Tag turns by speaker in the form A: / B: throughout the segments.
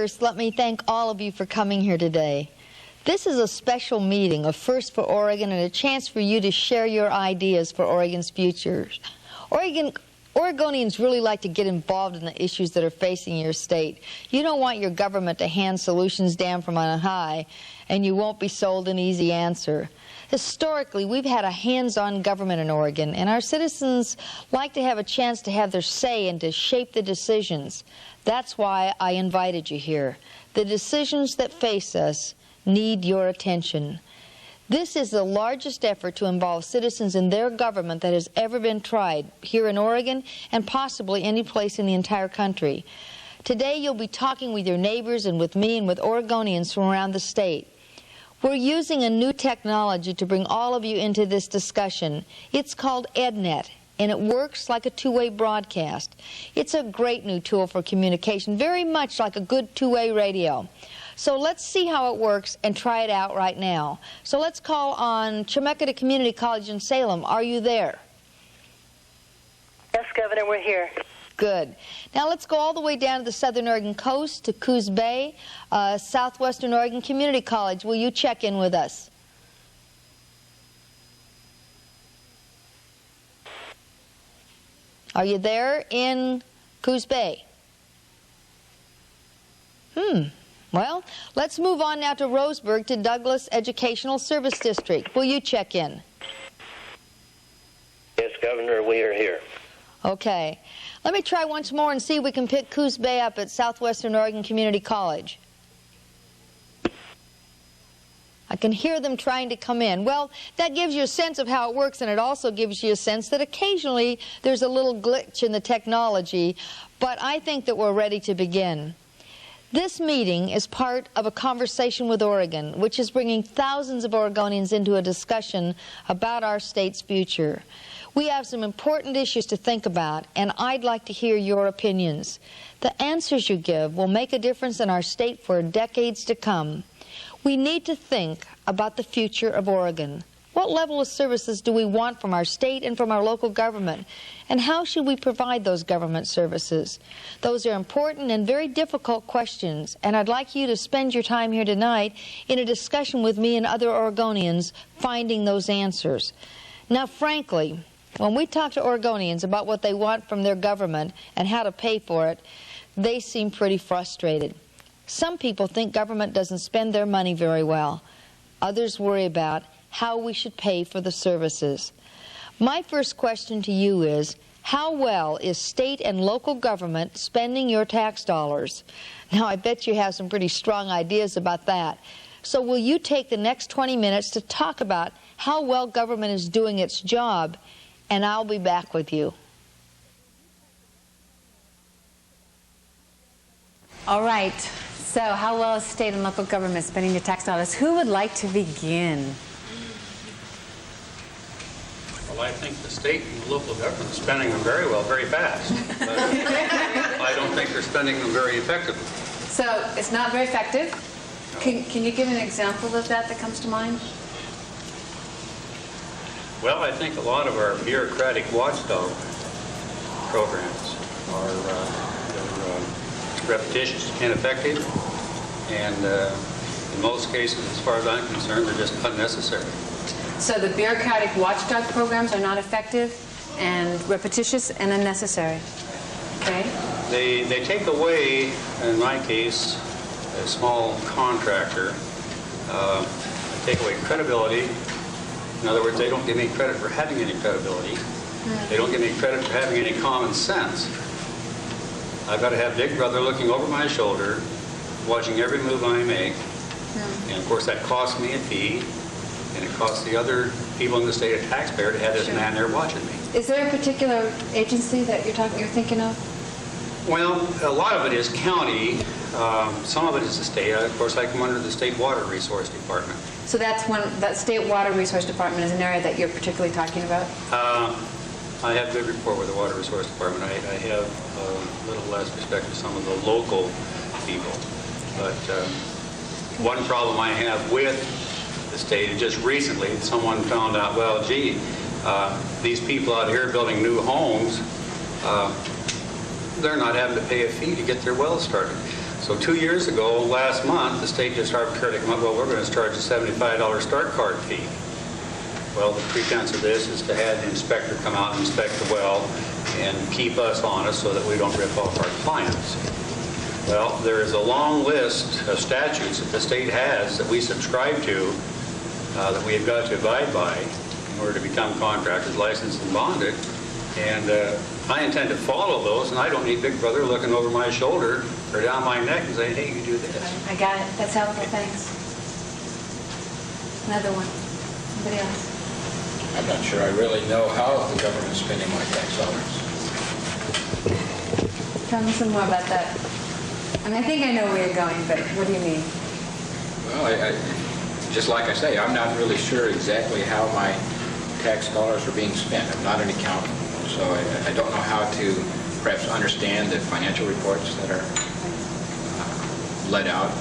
A: First, let me thank all of you for coming here today. This is a special meeting, a first for Oregon, and a chance for you to share your ideas for Oregon's future. Oregonians really like to get involved in the issues that are facing your state. You don't want your government to hand solutions down from on high, and you won't be sold an easy answer. Historically, we've had a hands-on government in Oregon, and our citizens like to have a chance to have their say and to shape the decisions. That's why I invited you here. The decisions that face us need your attention. This is the largest effort to involve citizens in their government that has ever been tried here in Oregon and possibly any place in the entire country. Today you'll be talking with your neighbors and with me and with Oregonians from around the state. We're using a new technology to bring all of you into this discussion. It's called EdNet, and it works like a two-way broadcast. It's a great new tool for communication, very much like a good two-way radio. So let's see how it works and try it out right now. So let's call on Chemeketa Community College in Salem. Are you there?
B: Yes, Governor, we're here.
A: Good. Now let's go all the way down to the southern Oregon coast to Coos Bay, Southwestern Oregon Community College. Will you check in with us? Are you there in Coos Bay? Well, let's move on now to Roseburg to Douglas Educational Service District. Will you check in?
C: Yes, Governor, we are here.
A: Okay. Let me try once more and see if we can pick Coos Bay up at Southwestern Oregon Community College. I can hear them trying to come in. Well, that gives you a sense of how it works, and it also gives you a sense that occasionally there's a little glitch in the technology, but I think that we're ready to begin. This meeting is part of a conversation with Oregon, which is bringing thousands of Oregonians into a discussion about our state's future. We have some important issues to think about, and I'd like to hear your opinions. The answers you give will make a difference in our state for decades to come. We need to think about the future of Oregon. What level of services do we want from our state and from our local government? And how should we provide those government services? Those are important and very difficult questions, and I'd like you to spend your time here tonight in a discussion with me and other Oregonians finding those answers. Now, frankly, when we talk to Oregonians about what they want from their government and how to pay for it, they seem pretty frustrated. Some people think government doesn't spend their money very well. Others worry about how we should pay for the services. My first question to you is, how well is state and local government spending your tax dollars? Now, I bet you have some pretty strong ideas about that. So will you take the next 20 minutes to talk about how well government is doing its job, and I'll be back with you.
D: All right. So how well is state and local government spending your tax dollars? Who would like to begin?
E: Well, I think the state and the local government is spending them very well, very fast. But I don't think they're spending them very effectively.
D: So it's not very effective?
E: No.
D: Can you give an example of that comes to mind?
E: Well, I think a lot of our bureaucratic watchdog programs are repetitious, ineffective, and in most cases, as far as I'm concerned, they're just unnecessary.
D: So the bureaucratic watchdog programs are not effective and repetitious and unnecessary. Okay.
E: They take away, in my case, a small contractor, they take away credibility. In other words, they don't give me credit for having any credibility. They don't give me credit for having any common sense. I've got to have Big Brother looking over my shoulder, watching every move I make. And of course, that costs me a fee, and it costs the other people in the state a taxpayer to have this man there watching me.
D: Is there a particular agency that you're thinking of?
E: Well, a lot of it is county. Some of it is the state. Of course, I come under the State Water Resource Department.
D: So that State Water Resource Department is an area that you're particularly talking about?
E: I have good rapport with the Water Resource Department. I have a little less respect for some of the local people. But one problem I have with the state is just recently someone found out, well, gee, these people out here building new homes, they're not having to pay a fee to get their wells started. So 2 years ago, last month, the state just arbitrarily came up, well, we're going to charge a $75 start card fee. Well, the pretense of this is to have the inspector come out and inspect the well and keep us honest so that we don't rip off our clients. Well, there is a long list of statutes that the state has that we subscribe to that we have got to abide by in order to become contractors, licensed and bonded. And I intend to follow those, and I don't need Big Brother looking over my shoulder or down my neck and saying, hey, you do this.
D: I got it. That's helpful. Thanks. Another one. Somebody else?
C: I'm not sure I really know how the government's spending my tax dollars.
D: Tell me some more about that. I mean, I think I know where you're going, but what do you mean?
C: Well, I just like I say, I'm not really sure exactly how my tax dollars are being spent. I'm not an accountant, so I don't know how to perhaps understand the financial reports that are let out.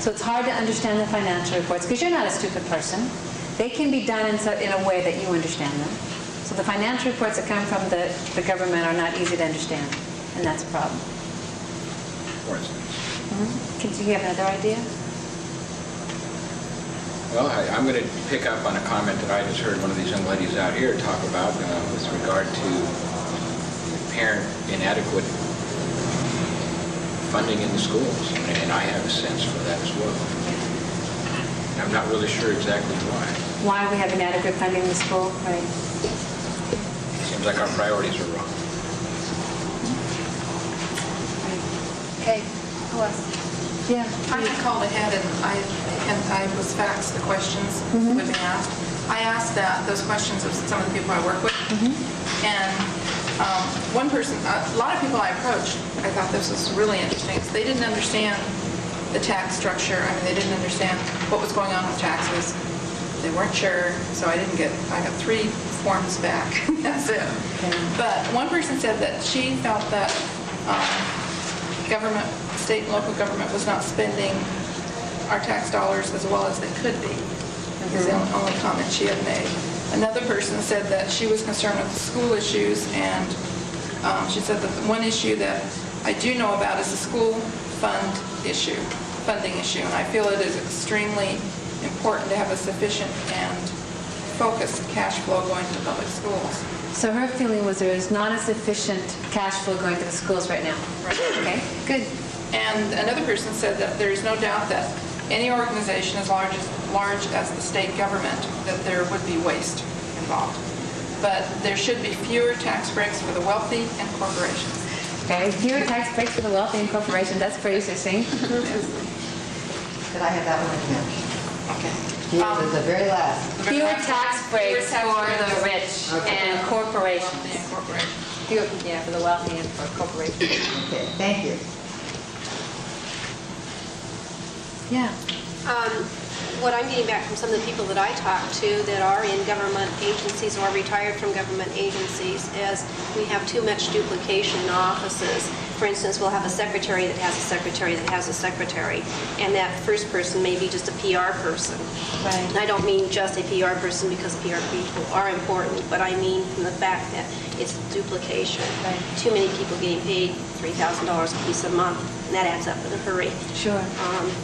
D: So it's hard to understand the financial reports because you're not a stupid person. They can be done in a way that you understand them. So the financial reports that come from the government are not easy to understand, and that's a problem.
C: For instance.
D: Do you have another idea?
C: Well, I'm going to pick up on a comment that I just heard one of these young ladies out here talk about with regard to apparent inadequate funding in the schools, and I have a sense for that as well. And I'm not really sure exactly why.
D: Why we have inadequate funding in the school, right?
C: Seems like our priorities are wrong.
D: Okay. Who else? Yeah.
F: I had called ahead and I was faxed the questions that would be asked. I asked those questions of some of the people I work with, and one person, a lot of people I approached, I thought this was really interesting. So they didn't understand the tax structure. I mean, they didn't understand what was going on with taxes. They weren't sure, so I got 3 forms back. That's it.
D: Okay.
F: But one person said that she felt that government, state and local government was not spending our tax dollars as well as they could be. Is the only comment she had made. Another person said that she was concerned with the school issues, and she said that the one issue that I do know about is the school funding issue, and I feel it is extremely important to have a sufficient and focused cash flow going to the public schools.
D: So her feeling was there is not a sufficient cash flow going to the schools right now.
F: Right.
D: Okay, good.
F: And another person said that there is no doubt that any organization as large as the state government, that there would be waste involved. But there should be fewer tax breaks for the wealthy and corporations.
D: Okay, fewer tax breaks for the wealthy and corporations. That's pretty succinct.
G: Could I have that one again?
F: Okay.
G: Here's the very last.
D: Fewer tax breaks
F: tax
D: for
F: breaks.
D: the rich and corporations.
F: Wealthy and corporations.
D: Yeah, for the wealthy and for corporations.
G: Okay, thank you.
D: Yeah.
H: What I'm getting back from some of the people that I talk to that are in government agencies or retired from government agencies is we have too much duplication in offices. For instance, we'll have a secretary that has a secretary that has a secretary, and that first person may be just a PR person.
D: Right.
H: And I don't mean just a PR person because PR people are important, but I mean from the fact that it's duplication.
D: Right.
H: Too many people getting paid $3,000 a piece a month, and that adds up in a hurry.
D: Sure.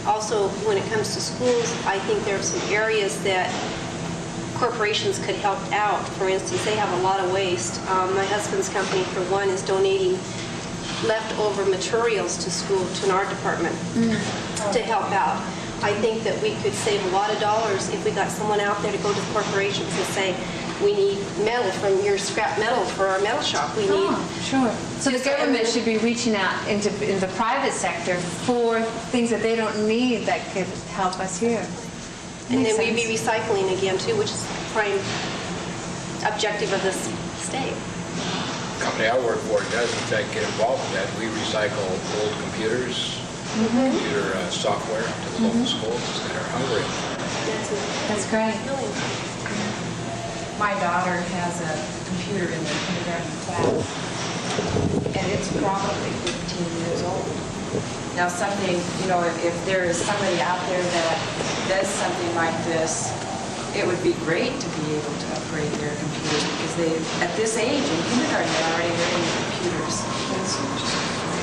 H: Also, when it comes to schools, I think there are some areas that corporations could help out. For instance, they have a lot of waste. My husband's company, for one, is donating leftover materials to school, to an art department, to help out. I think that we could save a lot of dollars if we got someone out there to go to corporations and say, we need metal from your scrap metal for our metal shop. We need...
D: Sure. So the government should be reaching out into the private sector for things that they don't need that could help us here.
H: And then
D: Makes
H: we'd be
D: sense.
H: recycling again, too, which is the prime objective of this state.
C: The company I work for does, in fact, get involved in that. We recycle old computers, computer software to the local schools that are hungry.
D: That's great.
I: My daughter has a computer in the kindergarten class, and it's probably 15 years old. Now something, if there is somebody out there that does something like this, it would be great to be able to upgrade their computers because they, at this age in kindergarten, they're already learning computers.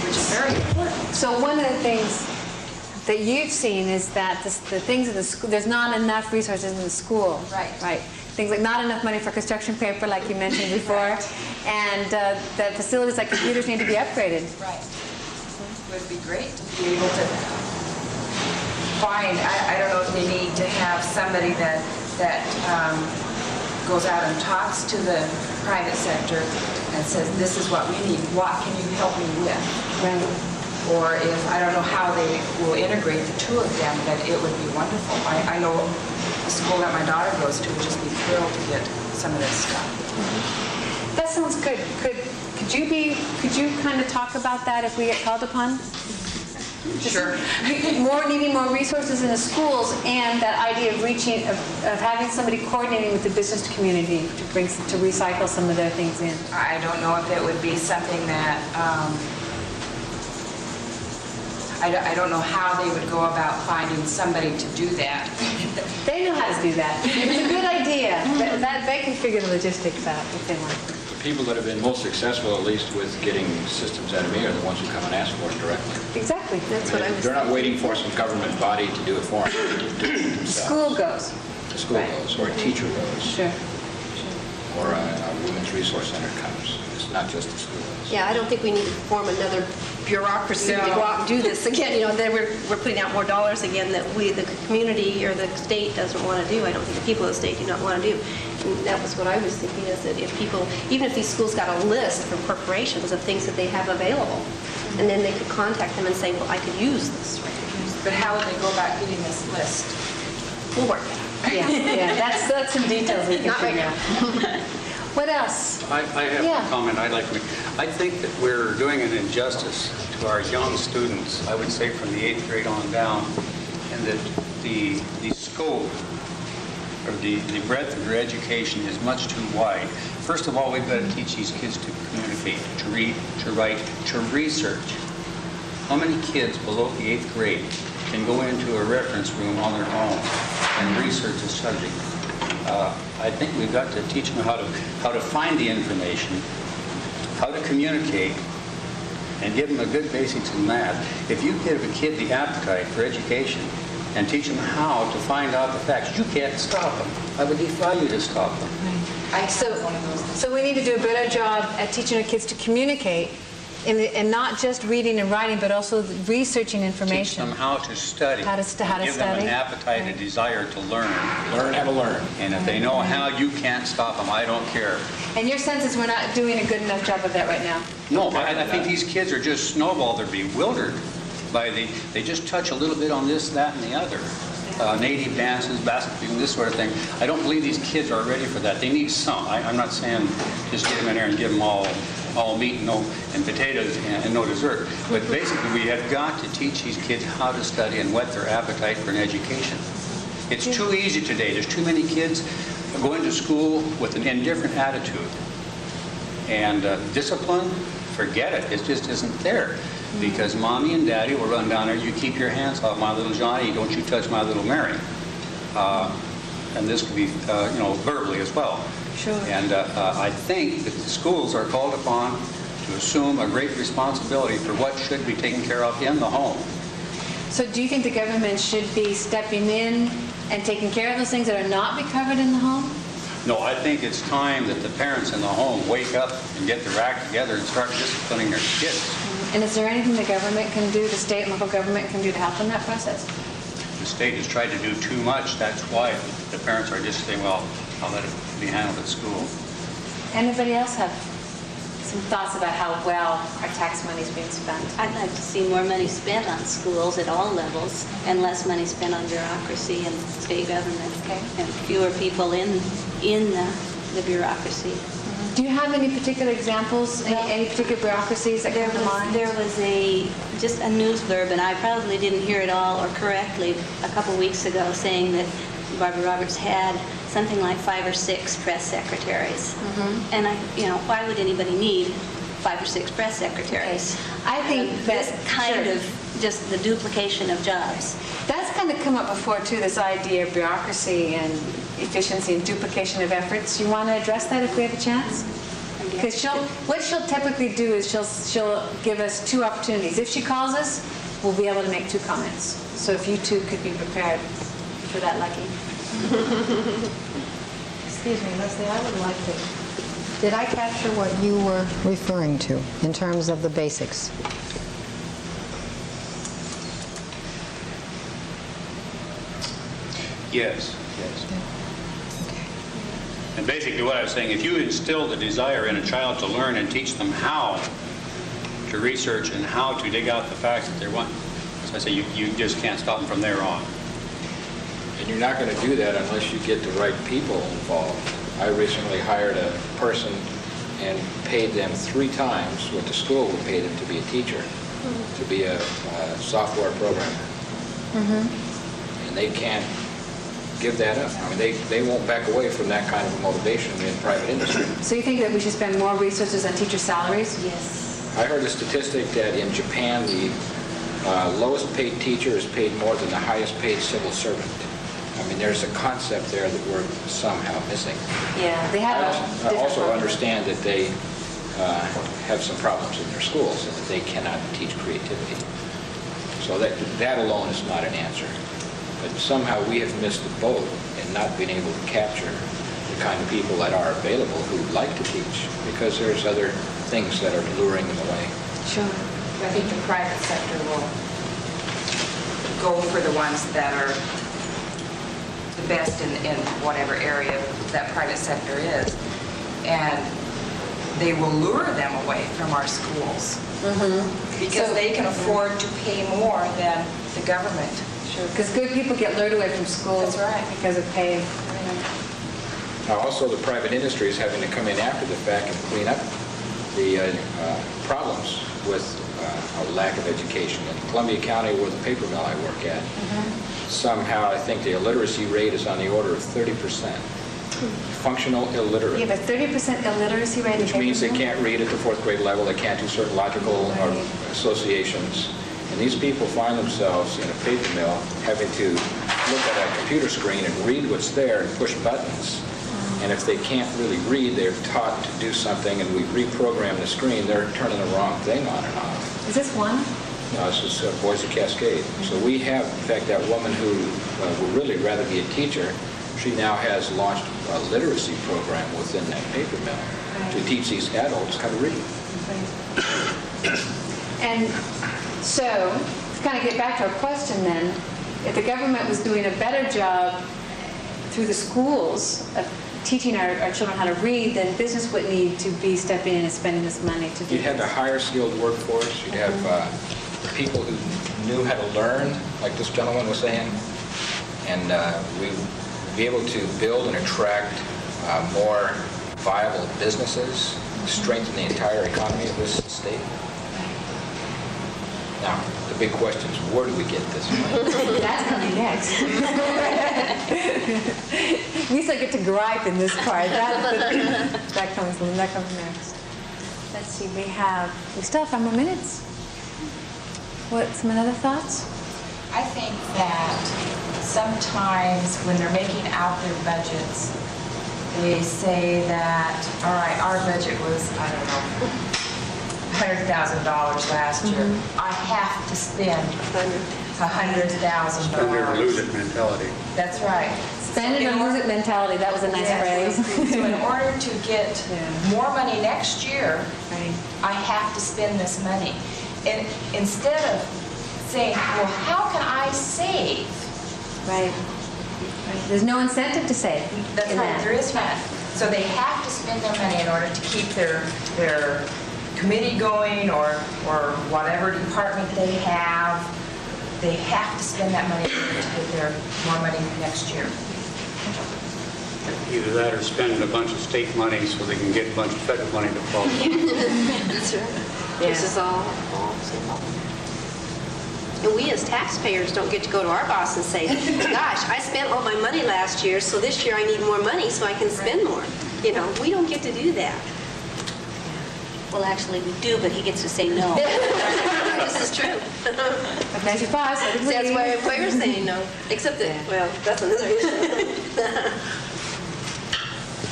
I: which is very important.
D: So one of the things that you've seen is that the things in the school, there's not enough resources in the school.
I: Right.
D: Right. Things like not enough money for construction paper, like you mentioned before, and that facilities like computers need to be upgraded.
I: Right. It would be great to be able to find, I don't know if they need to have somebody that goes out and talks to the private sector and says, this is what we need, what can you help me with?
D: Right.
I: Or if, I don't know how they will integrate the two of them, but it would be wonderful. I know the school that my daughter goes to would just be thrilled to get some of this stuff.
D: That sounds good. Could you kind of talk about that if we get called upon?
I: Sure.
D: Needing more resources in the schools, and that idea of of having somebody coordinating with the business community to recycle some of their things in.
I: I don't know if it would be something that, I don't know how they would go about finding somebody to do that.
D: They know how to do that. It's a good idea. They can figure the logistics out if they want.
C: The people that have been most successful, at least with getting systems out of me, are the ones who come and ask for it directly.
D: Exactly.
A: That's what I was
C: They're not waiting for some government body to do it for them. They just do it themselves.
D: School goes.
C: The school
D: Right.
C: goes, or a teacher goes,
D: Sure.
C: or a women's resource center comes. It's not just the schools.
H: Yeah, I don't think we need to form another bureaucracy to
I: No.
H: go out and do this again. You know, then we're putting out more dollars again that we, the community or the state doesn't want to do. I don't think the people of the state do not want to do. And that was what I was thinking, is that if people, even if these schools got a list from corporations of things that they have available, and then they could contact them and say, well, I could use this. Right?
I: But how would they go about getting this list?
H: We'll work it out.
D: Yeah. That's some details we can
H: Not right
D: figure out. What else?
E: I have
D: Yeah.
E: a comment I'd like to make. I think that we're doing an injustice to our young students, I would say from the 8th grade on down, and that the scope or the breadth of their education is much too wide. First of all, we've got to teach these kids to communicate, to read, to write, to research. How many kids below the 8th grade can go into a reference room on their own and research a subject? I think we've got to teach them how to find the information, how to communicate, and give them a good basics in math. If you give a kid the appetite for education and teach them how to find out the facts, you can't stop them. I would defy you to stop them.
D: So we need to do a better job at teaching our kids to communicate, and not just reading and writing, but also researching
E: Teach
D: information.
E: them how to study.
D: How to
E: Give them
D: study.
E: an appetite, a desire to learn.
C: Learn how to learn.
E: And if they know how, you can't stop them. I don't care.
D: And your sense is we're not doing a good enough job of that right now.
E: No, I think these kids are just snowballed. They're bewildered by they just touch a little bit on this, that, and the other. Native dances, basketball, this sort of thing. I don't believe these kids are ready for that. They need some. I'm not saying just get them in there and give them all meat and potatoes and no dessert. But basically, we have got to teach these kids how to study and whet their appetite for an education. It's too easy today. There's too many kids going to school with an indifferent attitude. And discipline, forget it. It just isn't there. Because mommy and daddy will run down there, you keep your hands off my little Johnny, don't you touch my little Mary. And this could be, verbally as well.
D: Sure.
E: And I think that the schools are called upon to assume a great responsibility for what should be taken care of in the home.
D: So do you think the government should be stepping in and taking care of those things that are not be covered in the home?
E: No, I think it's time that the parents in the home wake up and get their act together and start disciplining their kids.
D: And is there anything the government can do, the state and local government can do to help in that process?
E: The state has tried to do too much. That's why the parents are just saying, well, I'll let it be handled at school.
D: Anybody else have some thoughts about how well our tax money is being spent?
J: I'd like to see more money spent on schools at all levels and less money spent on bureaucracy and state government.
D: Okay.
J: And fewer people in the bureaucracy.
D: Do you have any particular examples, any particular bureaucracies that come to mind?
J: There was just a news blurb, and I probably didn't hear it all or correctly a couple weeks ago, saying that Barbara Roberts had something like 5 or 6 press secretaries. And why would anybody need 5 or 6 press secretaries?
D: I think
J: This
D: that
J: kind of just the duplication of jobs.
D: that's kind of come up before too, this idea of bureaucracy and efficiency and duplication of efforts. You want to address that if we have a chance? Because what she'll typically do is she'll give us 2 opportunities. If she calls us, we'll be able to make 2 comments. So if you 2 could be prepared for that, Lucky.
G: Excuse me, Leslie, I would like to... Did I capture what you were referring to in terms of the basics?
E: Yes. And basically what I was saying, if you instill the desire in a child to learn and teach them how to research and how to dig out the facts that they want, as I say, you just can't stop them from there on.
C: And you're not going to do that unless you get the right people involved. I recently hired a person and paid them 3 times what the school would pay them to be a teacher, to be a software programmer. And they can't give that up. I mean, they won't back away from that kind of motivation in private industry.
D: So you think that we should spend more resources on teacher salaries?
J: Yes.
C: I heard a statistic that in Japan, the lowest paid teacher is paid more than the highest paid civil servant. I mean, there's a concept there that we're somehow missing.
D: Yeah, they have
C: I also understand that they have some problems in their schools and that they cannot teach creativity. So that alone is not an answer. But somehow we have missed the boat in not being able to capture the kind of people that are available who like to teach, because there's other things that are luring them away.
D: Sure.
I: I think the private sector will go for the ones that are the best in whatever area that private sector is. And they will lure them away from our schools. Because they can afford to pay more than the government.
D: Sure, because good people get lured away from schools.
I: That's right.
D: Because of pay.
C: Now, also, the private industry is having to come in after the fact and clean up the problems with a lack of education. In Columbia County, where the paper mill I work at, somehow I think the illiteracy rate is on the order of 30%. Functional illiterate.
D: You have a 30% illiteracy rate.
C: Which means they can't read at the 4th grade level, they can't do certain logical associations. And these people find themselves in a paper mill having to look at a computer screen and read what's there and push buttons. And if they can't really read, they're taught to do something, and we reprogram the screen, they're turning the wrong thing on and off.
D: Is this one?
C: No, this is Boise Cascade. So we have, in fact, that woman who would really rather be a teacher, she now has launched a literacy program within that paper mill to teach these adults how to read.
D: And so, to kind of get back to our question then, if the government was doing a better job through the schools of teaching our children how to read, then business would need to be stepping in and spending this money to do
C: You'd have a higher skilled workforce. You'd have people who knew how to learn, like this gentleman was saying, and we'd be able to build and attract more viable businesses, strengthen the entire economy of this state. Now, the big question is, where do we get this money?
D: That's coming next. We still get to gripe in this part. That comes next. Let's see, we still have 5 more minutes. Some other thoughts?
I: I think that sometimes when they're making out their budgets, they say that, all right, our budget was, I don't know, $100,000 last year. I have to spend $100,000.
E: Spend it or lose it mentality.
I: That's right.
D: Spend it or lose it mentality. That was a nice phrase.
I: So in order to get more money next year, I have to spend this money. And instead of saying, well, how can I save?
D: Right. There's no incentive to save.
I: That's right, there is not. So they have to spend their money in order to keep their committee going or whatever department they have. They have to spend that money in order to get their more money next year.
E: Either that or spending a bunch of state money so they can get a bunch of federal money to follow.
H: That's right. This is all. And we as taxpayers don't get to go to our boss and say, gosh, I spent all my money last year, so this year I need more money so I can spend more. You know, we don't get to do that.
J: Well, actually, we do, but he gets to say no.
H: This is true.
D: That's
H: why we're saying no. Except that, well, that's another issue.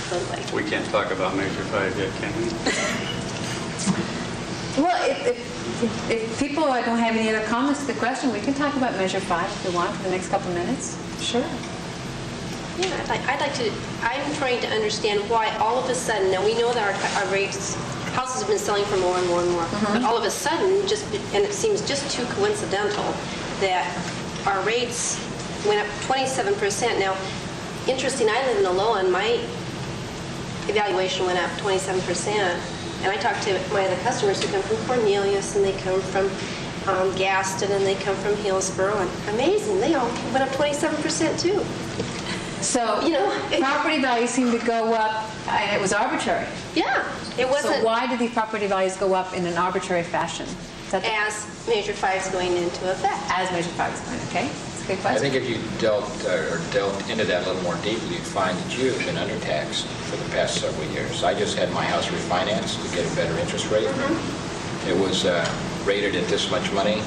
H: totally.
E: We can't talk about Measure 5 yet, can we?
D: Well, if people don't have any other comments to the question, we can talk about Measure 5 if we want for the next couple of minutes. Sure.
H: Yeah, I'm trying to understand why all of a sudden, now we know that our rates, houses have been selling for more and more and more, but all of a sudden, and it seems just too coincidental, that our rates went up 27%. Now, interesting, I live in Aloha, and my evaluation went up 27%. And I talked to my other customers who come from Cornelius, and they come from Gaston, and they come from Hillsborough, and amazing, they all went up 27% too.
D: So, property values seem to go up, and it was arbitrary.
H: Yeah, it wasn't.
D: So why did these property values go up in an arbitrary fashion?
H: As Measure 5 is going into effect.
D: As Measure 5 is going, okay? That's a good question.
C: I think if you delved into that a little more deeply, you'd find that you have been undertaxed for the past several years. I just had my house refinanced to get a better interest rate. It was rated at this much money,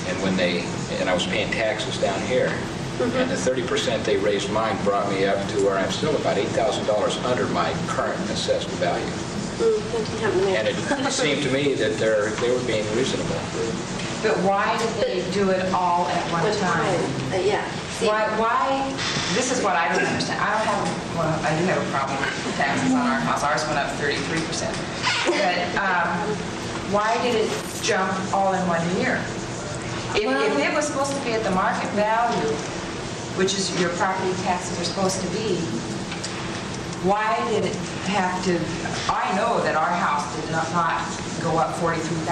C: and I was paying taxes down here. And the 30% they raised mine brought me up to where I'm still about $8,000 under my current assessed value. And it seemed to me that they were being reasonable.
I: But why did they do it all at one time?
H: Yeah.
I: Why? This is what I don't understand. I do have a problem with taxes on our house. Ours went up 33%. But why did it jump all in 1 year? If it was supposed to be at the market value, which is your property taxes are supposed to be, why did it have to? I know that our house did not go up $43,000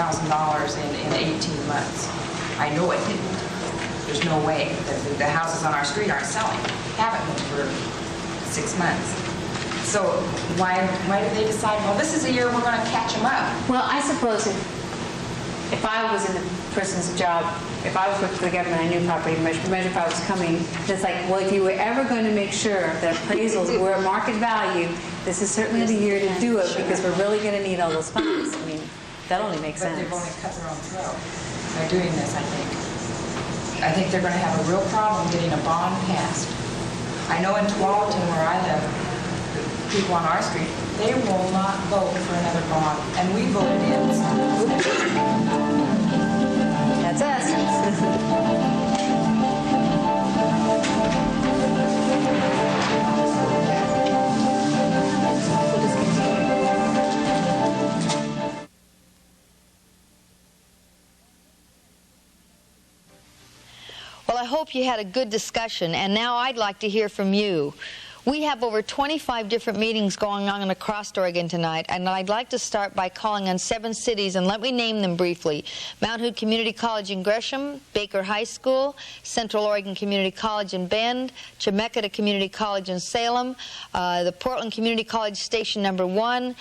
I: in 18 months. I know it didn't. There's no way. The houses on our street aren't selling. Haven't been for 6 months. So why did they decide, well, this is the year we're going to catch them up?
D: Well, I suppose if I was in the person's job, if I was working for the government, I knew property Measure 5 was coming. It's like, well, if you were ever going to make sure that appraisals were at market value, this is certainly the year to do it because we're really going to need all those funds. I mean, that only makes sense.
I: But they've only cut their own throat by doing this, I think. I think they're going to have a real problem getting a bond passed. I know in Tualatin, where I live, the people on our street, they will not vote for another bond. And we voted in.
D: That's us.
A: Well, I hope you had a good discussion, and now I'd like to hear from you. We have over 25 different meetings going on across Oregon tonight, and I'd like to start by calling on 7 cities, and let me name them briefly. Mount Hood Community College in Gresham, Baker High School, Central Oregon Community College in Bend, Chemeketa Community College in Salem, the Portland Community College Station Number 1,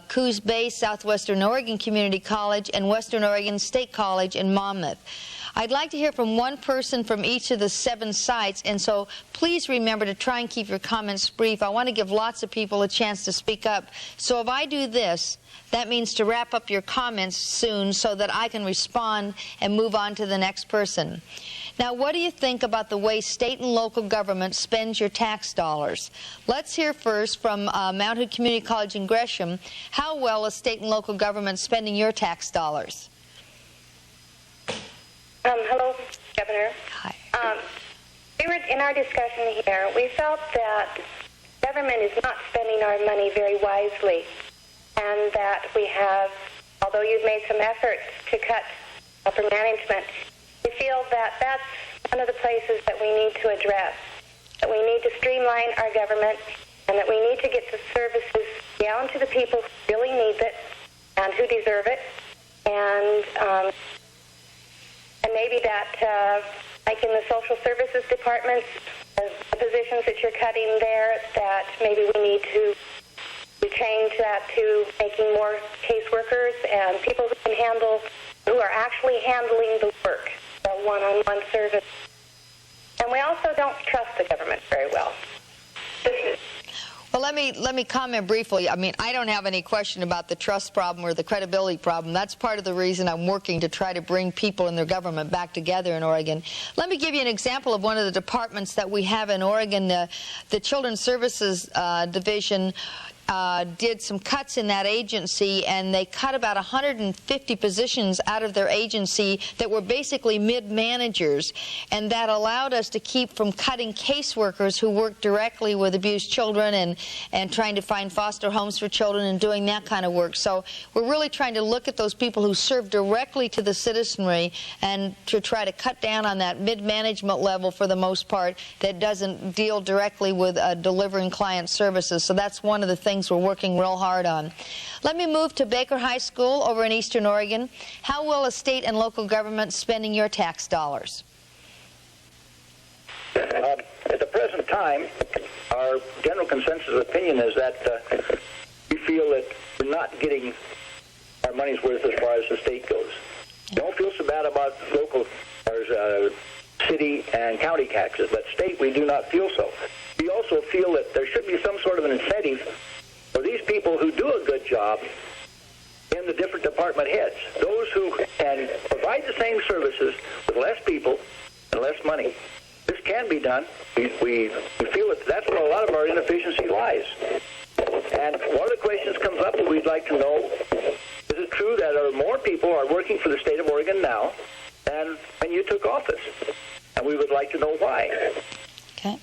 A: Coos Bay Southwestern Oregon Community College, and Western Oregon State College in Monmouth. I'd like to hear from one person from each of the 7 sites, and so please remember to try and keep your comments brief. I want to give lots of people a chance to speak up. So if I do this, that means to wrap up your comments soon so that I can respond and move on to the next person. Now, what do you think about the way state and local government spends your tax dollars? Let's hear first from Mount Hood Community College in Gresham. How well is state and local government spending your tax dollars?
K: Hello, Governor.
A: Hi.
K: We were in our discussion here. We felt that government is not spending our money very wisely, and that we have, although you've made some efforts to cut upper management, we feel that that's one of the places that we need to address. That we need to streamline our government, and that we need to get the services down to the people who really need it and who deserve it, and maybe that, like in the social services departments, the positions that you're cutting there, that maybe we need to change that to making more caseworkers and people who are actually handling the work, the one-on-one service. And we also don't trust the government very well.
A: Well, let me comment briefly. I mean, I don't have any question about the trust problem or the credibility problem. That's part of the reason I'm working to try to bring people in their government back together in Oregon. Let me give you an example of one of the departments that we have in Oregon. The Children's Services Division did some cuts in that agency, and they cut about 150 positions out of their agency that were basically mid-managers, and that allowed us to keep from cutting caseworkers who work directly with abused children and trying to find foster homes for children and doing that kind of work. So we're really trying to look at those people who serve directly to the citizenry and to try to cut down on that mid-management level for the most part that doesn't deal directly with delivering client services. So that's one of the things we're working real hard on. Let me move to Baker High School over in Eastern Oregon. How will a state and local government spending your tax dollars?
L: At the present time, our general consensus opinion is that we feel that we're not getting our money's worth as far as the state goes. Don't feel so bad about local or city and county taxes, but state we do not feel so. We also feel that there should be some sort of an incentive for these people who do a good job in the different department heads, those who can provide the same services with less people and less money. This can be done. We feel that that's where a lot of our inefficiency lies. And one of the questions comes up that we'd like to know, is it true that more people are working for the state of Oregon now than when you took office? And we would like to know why.
A: Okay.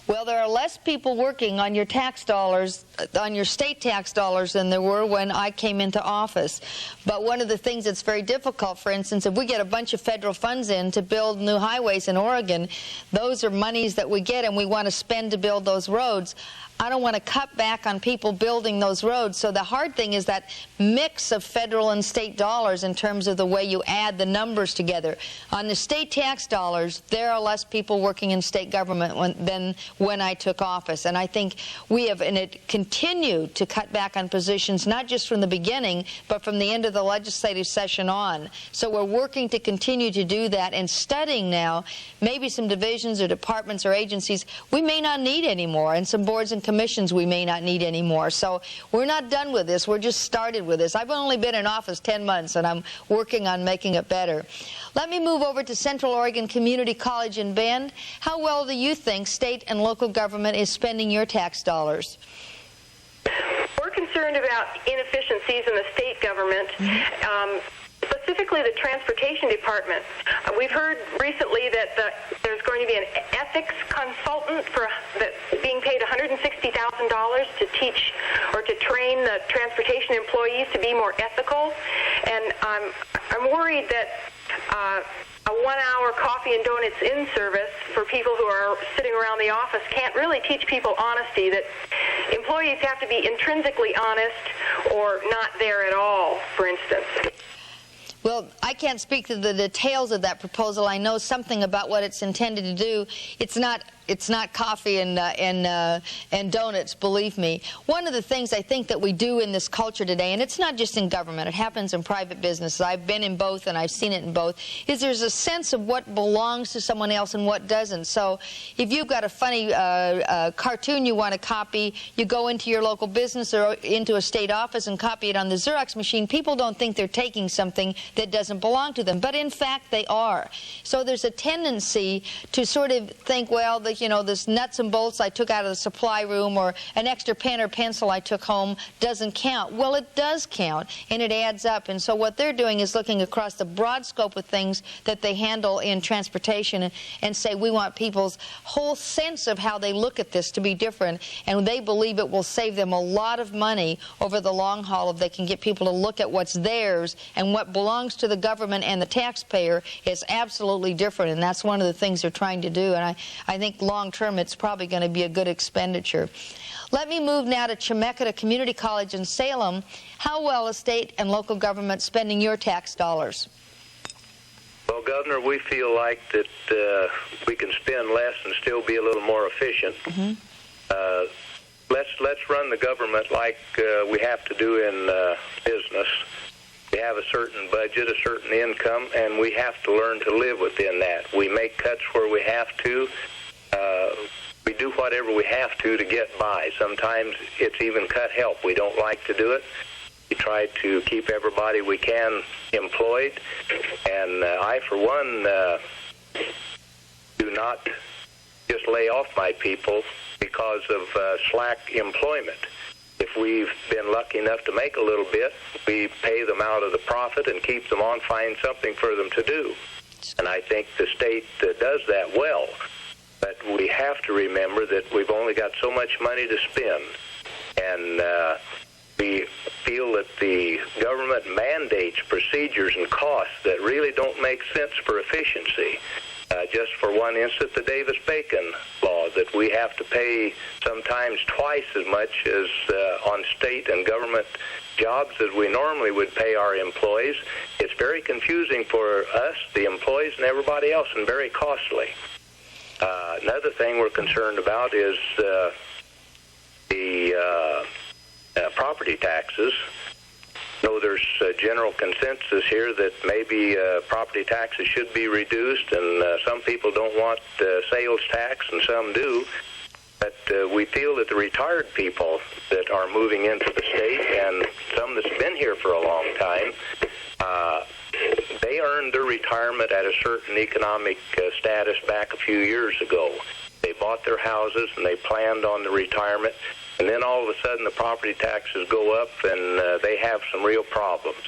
A: Well, there are less people working on your tax dollars, on your state tax dollars, than there were when I came into office. But one of the things that's very difficult, for instance, if we get a bunch of federal funds in to build new highways in Oregon, those are monies that we get and we want to spend to build those roads. I don't want to cut back on people building those roads. So the hard thing is that mix of federal and state dollars in terms of the way you add the numbers together. On the state tax dollars, there are less people working in state government than when I took office. And I think we have continued to cut back on positions, not just from the beginning, but from the end of the legislative session on. So we're working to continue to do that and studying now maybe some divisions or departments or agencies we may not need anymore, and some boards and commissions we may not need anymore. So we're not done with this. We're just started with this. I've only been in office 10 months, and I'm working on making it better. Let me move over to Central Oregon Community College in Bend. How well do you think state and local government is spending your tax dollars?
M: We're concerned about inefficiencies in the state government. Specifically the transportation department. We've heard recently that there's going to be an ethics consultant that's being paid $160,000 to teach or to train the transportation employees to be more ethical. And I'm worried that a 1-hour coffee and donuts in service for people who are sitting around the office can't really teach people honesty, that employees have to be intrinsically honest or not there at all, for instance.
A: Well, I can't speak to the details of that proposal. I know something about what it's intended to do. It's not coffee and donuts, believe me. One of the things I think that we do in this culture today, and it's not just in government, it happens in private business. I've been in both and I've seen it in both, is there's a sense of what belongs to someone else and what doesn't. So if you've got a funny cartoon you want to copy, you go into your local business or into a state office and copy it on the Xerox machine. People don't think they're taking something that doesn't belong to them, but in fact they are. So there's a tendency to sort of think, well, this nuts and bolts I took out of the supply room or an extra pen or pencil I took home doesn't count. Well, it does count, and it adds up. And so what they're doing is looking across the broad scope of things that they handle in transportation and say we want people's whole sense of how they look at this to be different, and they believe it will save them a lot of money over the long haul if they can get people to look at what's theirs, and what belongs to the government and the taxpayer is absolutely different, and that's one of the things they're trying to do. And I think long term it's probably going to be a good expenditure. Let me move now to Chemeketa Community College in Salem. How well is state and local government spending your tax dollars?
N: Well, Governor, we feel like that we can spend less and still be a little more efficient. Let's run the government like we have to do in business. We have a certain budget, a certain income, and we have to learn to live within that. We make cuts where we have to, we do whatever we have to get by. Sometimes it's even cut help. We don't like to do it. We try to keep everybody we can employed. And I, for one, do not just lay off my people because of slack employment. If we've been lucky enough to make a little bit, we pay them out of the profit and keep them on, find something for them to do. And I think the state does that well. But we have to remember that we've only got so much money to spend. And we feel that the government mandates procedures and costs that really don't make sense for efficiency. Just for one instance, the Davis-Bacon law, that we have to pay sometimes twice as much as on state and government jobs as we normally would pay our employees. It's very confusing for us, the employees, and everybody else, and very costly. Another thing we're concerned about is the property taxes. No, there's a general consensus here that maybe property taxes should be reduced, and some people don't want sales tax, and some do. But we feel that the retired people that are moving into the state, and some that's been here for a long time, they earned their retirement at a certain economic status back a few years ago. They bought their houses, and they planned on the retirement. And then all of a sudden the property taxes go up, and they have some real problems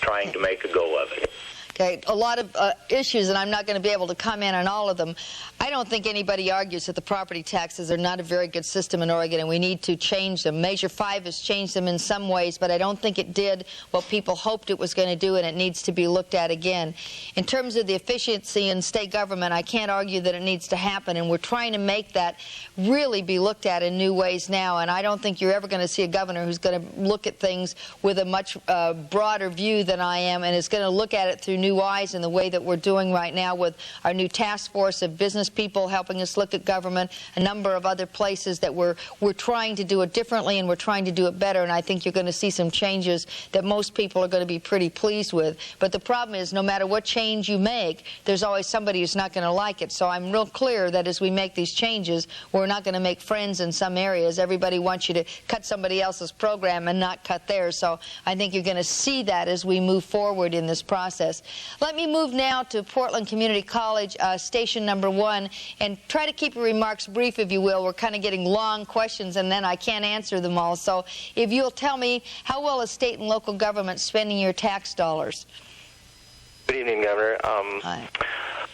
N: trying to make a go of it.
A: Okay, a lot of issues, and I'm not going to be able to comment on all of them. I don't think anybody argues that the property taxes are not a very good system in Oregon, and we need to change them. Measure 5 has changed them in some ways, but I don't think it did what people hoped it was going to do, and it needs to be looked at again. In terms of the efficiency in state government, I can't argue that it needs to happen, and we're trying to make that really be looked at in new ways now, and I don't think you're ever going to see a governor who's going to look at things with a much broader view than I am, and is going to look at it through new eyes in the way that we're doing right now with our new task force of business people helping us look at government, a number of other places that we're trying to do it differently, and we're trying to do it better, and I think you're going to see some changes that most people are going to be pretty pleased with. But the problem is, no matter what change you make, there's always somebody who's not going to like it. So I'm real clear that as we make these changes, we're not going to make friends in some areas. Everybody wants you to cut somebody else's program and not cut theirs. So I think you're going to see that as we move forward in this process. Let me move now to Portland Community College, station number 1, and try to keep your remarks brief, if you will. We're kind of getting long questions, and then I can't answer them all. So if you'll tell me, how well is state and local government spending your tax dollars?
O: Good evening, Governor.
A: Hi.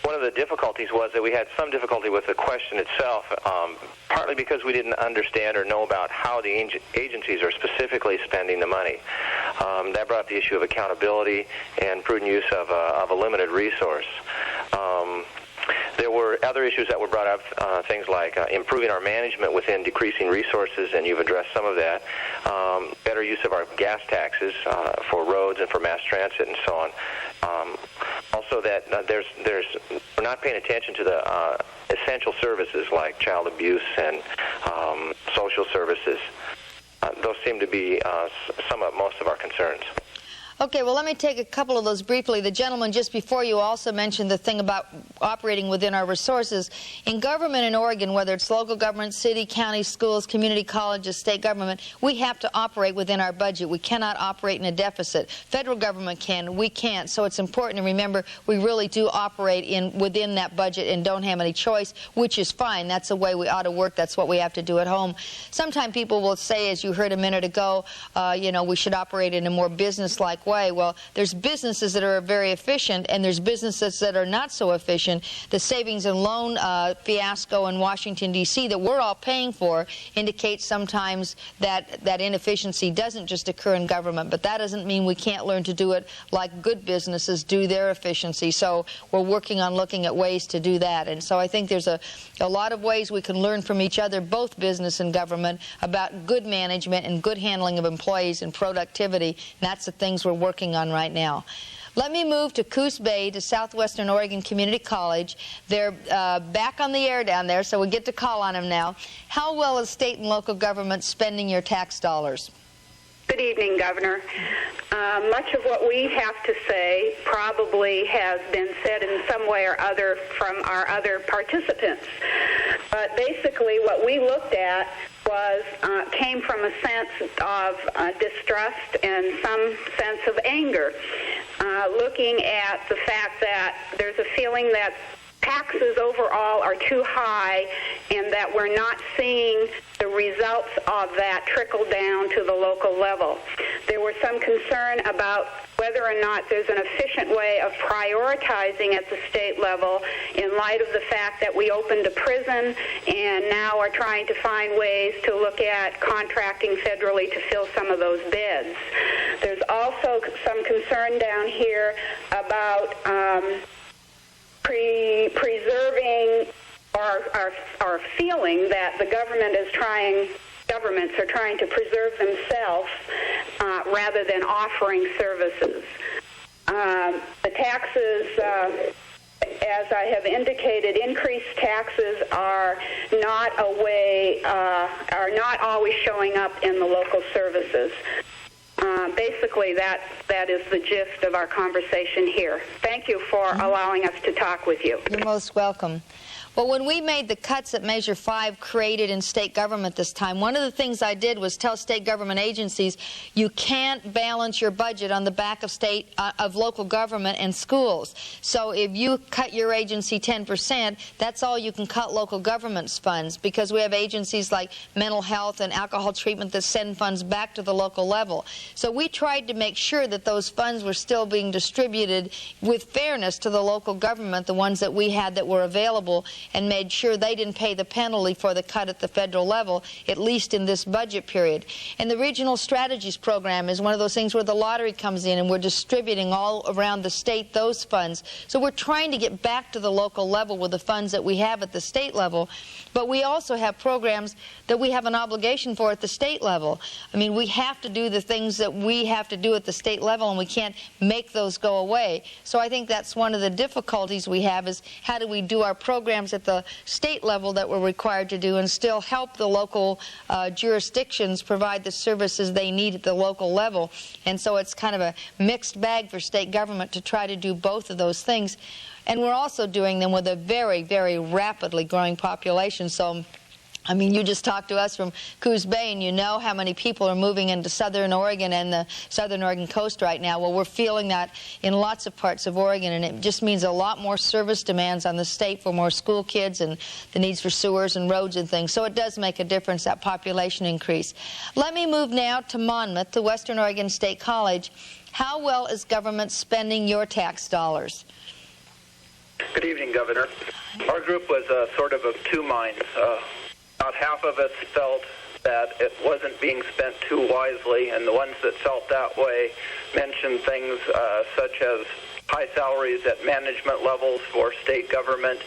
O: One of the difficulties was that we had some difficulty with the question itself, partly because we didn't understand or know about how the agencies are specifically spending the money. That brought up the issue of accountability and prudent use of a limited resource. There were other issues that were brought up, things like improving our management within decreasing resources, and you've addressed some of that. Better use of our gas taxes for roads and for mass transit and so on. Also that we're not paying attention to the essential services like child abuse and social services. Those seem to be most of our concerns.
A: Okay, well, let me take a couple of those briefly. The gentleman just before you also mentioned the thing about operating within our resources. In government in Oregon, whether it's local government, city, county, schools, community colleges, state government, we have to operate within our budget. We cannot operate in a deficit. Federal government can, we can't. So it's important to remember we really do operate within that budget and don't have any choice, which is fine. That's the way we ought to work. That's what we have to do at home. Sometimes people will say, as you heard a minute ago, we should operate in a more business-like way. Well, there's businesses that are very efficient, and there's businesses that are not so efficient. The savings and loan fiasco in Washington, D.C. that we're all paying for indicates sometimes that inefficiency doesn't just occur in government, but that doesn't mean we can't learn to do it like good businesses do their efficiency. So we're working on looking at ways to do that. And so I think there's a lot of ways we can learn from each other, both business and government, about good management and good handling of employees and productivity. And that's the things we're working on right now. Let me move to Coos Bay, to Southwestern Oregon Community College. They're back on the air down there, so we get to call on them now. How well is state and local government spending your tax dollars?
P: Good evening, Governor. Much of what we have to say probably has been said in some way or other from our other participants. But basically what we looked at was came from a sense of distrust and some sense of anger, looking at the fact that there's a feeling that taxes overall are too high and that we're not seeing the results of that trickle down to the local level. There was some concern about whether or not there's an efficient way of prioritizing at the state level in light of the fact that we opened a prison and now are trying to find ways to look at contracting federally to fill some of those beds. There's also some concern down here about preserving our feeling that the governments are trying to preserve themselves rather than offering services. The taxes, as I have indicated, increased taxes are not always showing up in the local services. Basically, that is the gist of our conversation here. Thank you for allowing us to talk with you.
A: You're most welcome. Well, when we made the cuts that Measure 5 created in state government this time, one of the things I did was tell state government agencies, you can't balance your budget on the back of local government and schools. So if you cut your agency 10%, that's all you can cut local government's funds, because we have agencies like mental health and alcohol treatment that send funds back to the local level. So we tried to make sure that those funds were still being distributed with fairness to the local government, the ones that we had that were available, and made sure they didn't pay the penalty for the cut at the federal level, at least in this budget period. And the Regional Strategies Program is one of those things where the lottery comes in and we're distributing all around the state those funds. So we're trying to get back to the local level with the funds that we have at the state level, but we also have programs that we have an obligation for at the state level. I mean, we have to do the things that we have to do at the state level, and we can't make those go away. So I think that's one of the difficulties we have, is how do we do our programs at the state level that we're required to do and still help the local jurisdictions provide the services they need at the local level. And so it's kind of a mixed bag for state government to try to do both of those things. And we're also doing them with a very, very rapidly growing population. So I mean, you just talked to us from Coos Bay, and you know how many people are moving into southern Oregon and the southern Oregon coast right now. Well, we're feeling that in lots of parts of Oregon, and it just means a lot more service demands on the state for more school kids and the needs for sewers and roads and things. So it does make a difference, that population increase. Let me move now to Monmouth, to Western Oregon State College. How well is government spending your tax dollars?
Q: Good evening, Governor. Our group was sort of two minds. About half of us felt that it wasn't being spent too wisely, and the ones that felt that way mentioned things such as high salaries at management levels for state government,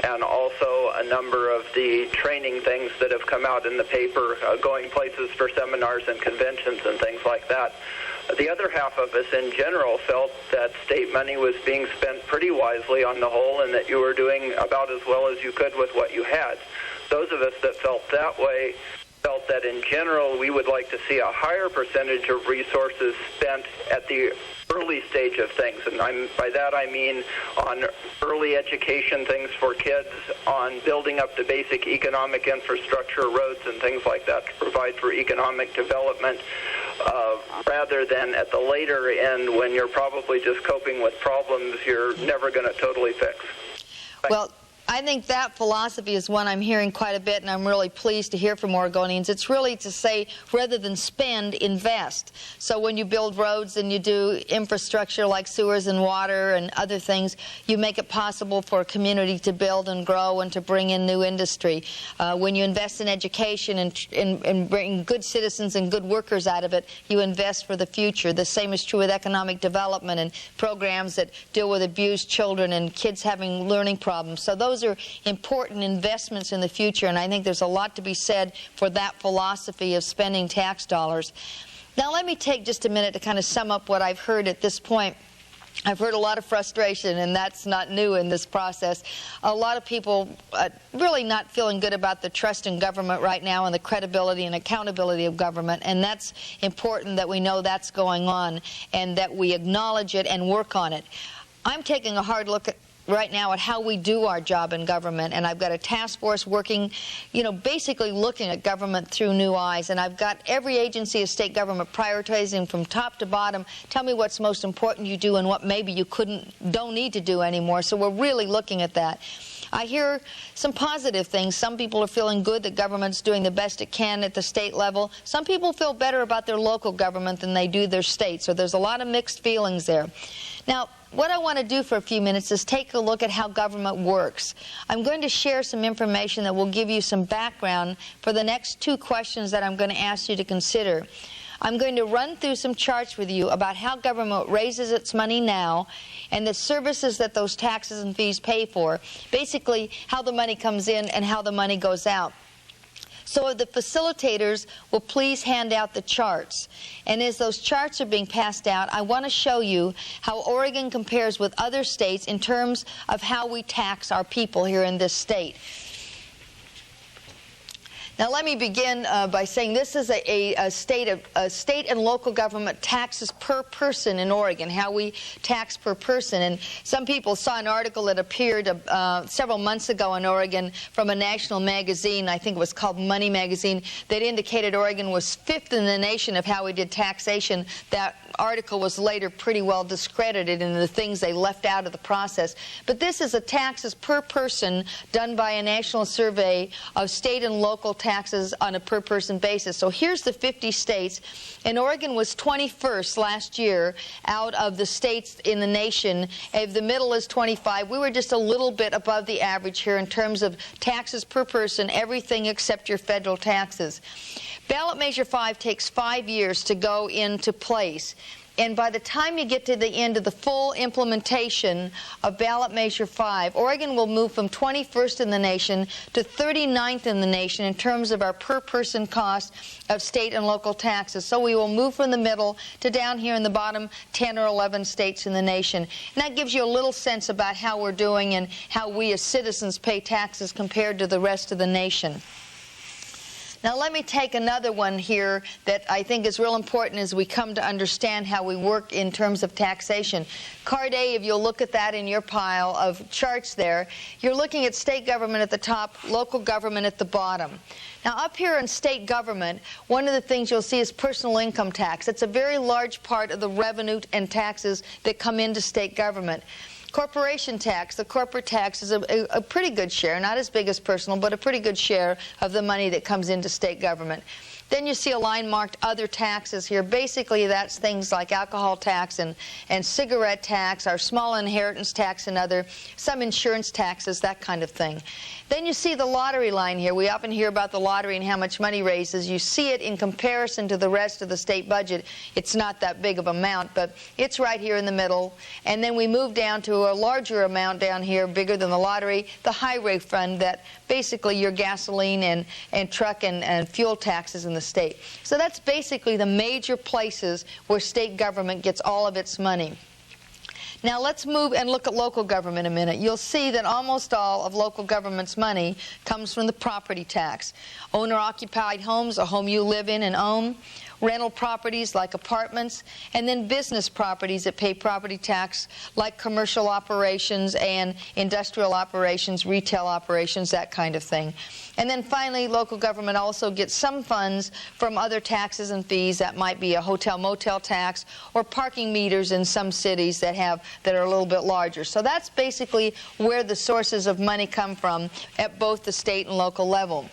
Q: and also a number of the training things that have come out in the paper, going places for seminars and conventions and things like that. The other half of us in general felt that state money was being spent pretty wisely on the whole, and that you were doing about as well as you could with what you had. Those of us that felt that way felt that in general we would like to see a higher percentage of resources spent at the early stage of things. And by that I mean on early education things for kids, on building up the basic economic infrastructure, roads and things like that to provide for economic development, rather than at the later end when you're probably just coping with problems you're never going to totally fix.
A: Well, I think that philosophy is one I'm hearing quite a bit, and I'm really pleased to hear from Oregonians. It's really to say, rather than spend, invest. So when you build roads and you do infrastructure like sewers and water and other things, you make it possible for a community to build and grow and to bring in new industry. When you invest in education and bring good citizens and good workers out of it, you invest for the future. The same is true with economic development and programs that deal with abused children and kids having learning problems. So those are important investments in the future, and I think there's a lot to be said for that philosophy of spending tax dollars. Now let me take just a minute to kind of sum up what I've heard at this point. I've heard a lot of frustration, and that's not new in this process. A lot of people really not feeling good about the trust in government right now and the credibility and accountability of government, and that's important that we know that's going on and that we acknowledge it and work on it. I'm taking a hard look right now at how we do our job in government, and I've got a task force working, basically looking at government through new eyes, and I've got every agency of state government prioritizing from top to bottom. Tell me what's most important you do and what maybe you don't need to do anymore. So we're really looking at that. I hear some positive things. Some people are feeling good that government's doing the best it can at the state level. Some people feel better about their local government than they do their state. So there's a lot of mixed feelings there. Now, what I want to do for a few minutes is take a look at how government works. I'm going to share some information that will give you some background for the next two questions that I'm going to ask you to consider. I'm going to run through some charts with you about how government raises its money now and the services that those taxes and fees pay for, basically how the money comes in and how the money goes out. So if the facilitators will please hand out the charts. And as those charts are being passed out, I want to show you how Oregon compares with other states in terms of how we tax our people here in this state. Now let me begin by saying this is a state and local government taxes per person in Oregon, how we tax per person. And some people saw an article that appeared several months ago in Oregon from a national magazine, I think it was called Money Magazine, that indicated Oregon was fifth in the nation of how we did taxation. That article was later pretty well discredited in the things they left out of the process. But this is a taxes per person done by a national survey of state and local taxes on a per person basis. So here's the 50 states, and Oregon was 21st last year out of the states in the nation. If the middle is 25, we were just a little bit above the average here in terms of taxes per person, everything except your federal taxes. Ballot Measure 5 takes 5 years to go into place. And by the time you get to the end of the full implementation of Ballot Measure 5, Oregon will move from 21st in the nation to 39th in the nation in terms of our per-person cost of state and local taxes. So we will move from the middle to down here in the bottom 10 or 11 states in the nation. And that gives you a little sense about how we're doing and how we as citizens pay taxes compared to the rest of the nation. Now let me take another one here that I think is real important as we come to understand how we work in terms of taxation. Card A, if you'll look at that in your pile of charts there, you're looking at state government at the top, local government at the bottom. Now up here in state government, one of the things you'll see is personal income tax. It's a very large part of the revenue and taxes that come into state government. Corporation tax, the corporate tax, is a pretty good share, not as big as personal, but a pretty good share of the money that comes into state government. Then you see a line marked other taxes here. Basically, that's things like alcohol tax and cigarette tax, our small inheritance tax and some insurance taxes, that kind of thing. Then you see the lottery line here. We often hear about the lottery and how much money raises. You see it in comparison to the rest of the state budget. It's not that big of an amount, but it's right here in the middle. And then we move down to a larger amount down here, bigger than the lottery, the highway fund, that basically your gasoline and truck and fuel taxes in the state. So that's basically the major places where state government gets all of its money. Now let's move and look at local government a minute. You'll see that almost all of local government's money comes from the property tax. Owner-occupied homes, a home you live in and own, rental properties like apartments, and then business properties that pay property tax like commercial operations and industrial operations, retail operations, that kind of thing. And then finally, local government also gets some funds from other taxes and fees. That might be a hotel-motel tax or parking meters in some cities that are a little bit larger. So that's basically where the sources of money come from at both the state and local level.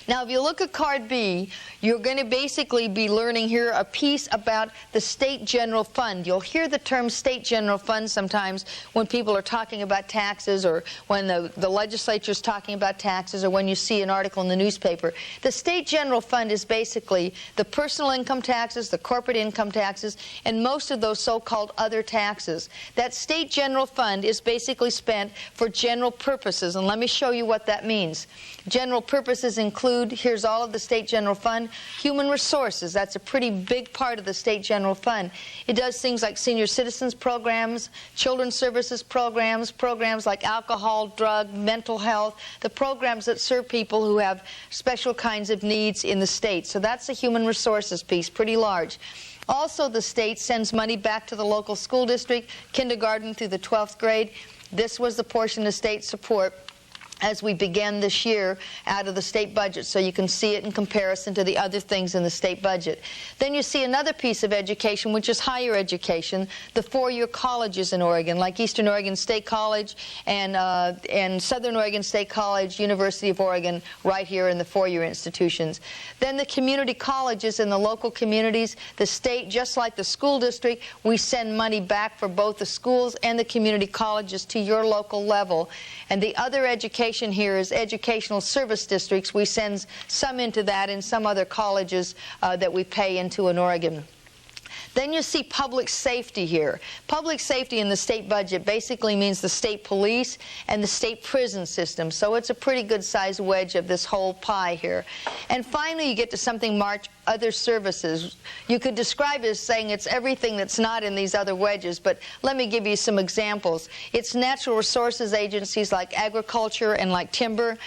A: Now, if you look at Card B, you're going to basically be learning here a piece about the State General Fund. You'll hear the term State General Fund sometimes when people are talking about taxes, or when the legislature is talking about taxes, or when you see an article in the newspaper. The State General Fund is basically the personal income taxes, the corporate income taxes, and most of those so-called other taxes. That State General Fund is basically spent for general purposes, and let me show you what that means. General purposes include include, here's all of the state general fund. Human resources, that's a pretty big part of the state general fund. It does things like senior citizens programs, children's services programs, programs like alcohol, drug, mental health, the programs that serve people who have special kinds of needs in the state. So that's the human resources piece, pretty large. Also, the state sends money back to the local school district, kindergarten through the 12th grade. This was the portion of state support as we began this year out of the state budget, so you can see it in comparison to the other things in the state budget. Then you see another piece of education, which is higher education, the four-year colleges in Oregon, like Eastern Oregon State College and Southern Oregon State College, University of Oregon, right here in the four-year institutions. Then the community colleges in the local communities, the state, just like the school district, we send money back for both the schools and the community colleges to your local level. And the other education here is educational service districts. We send some into that and some other colleges that we pay into in Oregon. Then you see public safety here. Public safety in the state budget basically means the state police and the state prison system. So it's a pretty good sized wedge of this whole pie here. And finally you get to something marked other services. You could describe it as saying it's everything that's not in these other wedges, but let me give you some examples. It's natural resources agencies like agriculture and like timber.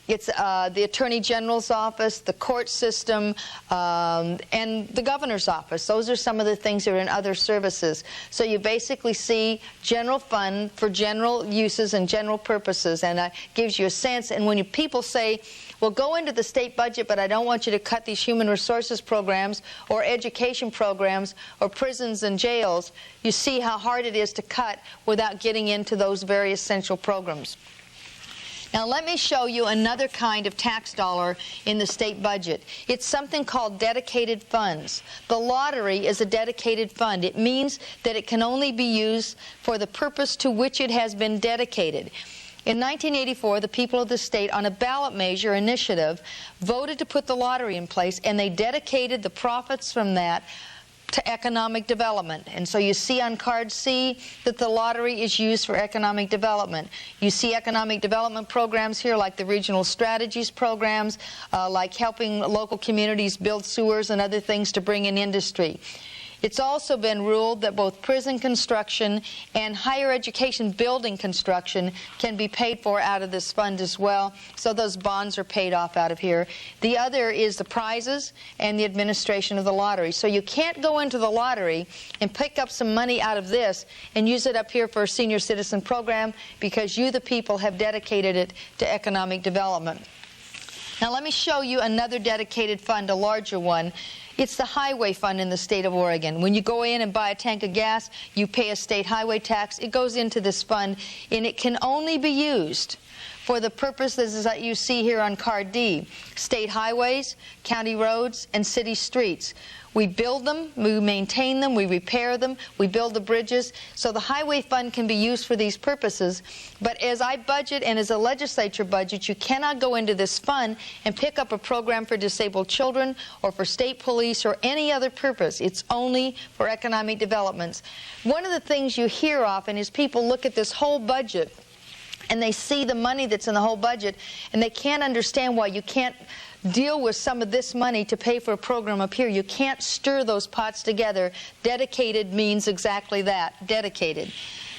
A: It's the Attorney General's office, the court system, and the governor's office. Those are some of the things that are in other services. So you basically see general fund for general uses and general purposes, and that gives you a sense. And when people say, well, go into the state budget, but I don't want you to cut these human resources programs or education programs or prisons and jails, you see how hard it is to cut without getting into those very essential programs. Now let me show you another kind of tax dollar in the state budget. It's something called dedicated funds. The lottery is a dedicated fund. It means that it can only be used for the purpose to which it has been dedicated. In 1984, the people of the state, on a ballot measure initiative, voted to put the lottery in place, and they dedicated the profits from that to economic development. And so you see on card C that the lottery is used for economic development. You see economic development programs here like the regional strategies programs, like helping local communities build sewers and other things to bring in industry. It's also been ruled that both prison construction and higher education building construction can be paid for out of this fund as well. So those bonds are paid off out of here. The other is the prizes and the administration of the lottery. So you can't go into the lottery and pick up some money out of this and use it up here for a senior citizen program because you, the people, have dedicated it to economic development. Now let me show you another dedicated fund, a larger one. It's the highway fund in the state of Oregon. When you go in and buy a tank of gas, you pay a state highway tax. It goes into this fund, and it can only be used for the purposes that you see here on card D. State highways, county roads, and city streets. We build them, we maintain them, we repair them, we build the bridges. So the highway fund can be used for these purposes. But as I budget and as a legislature budget, you cannot go into this fund and pick up a program for disabled children or for state police or any other purpose. It's only for economic developments. One of the things you hear often is people look at this whole budget and they see the money that's in the whole budget and they can't understand why you can't deal with some of this money to pay for a program up here. You can't stir those pots together. Dedicated means exactly that, dedicated.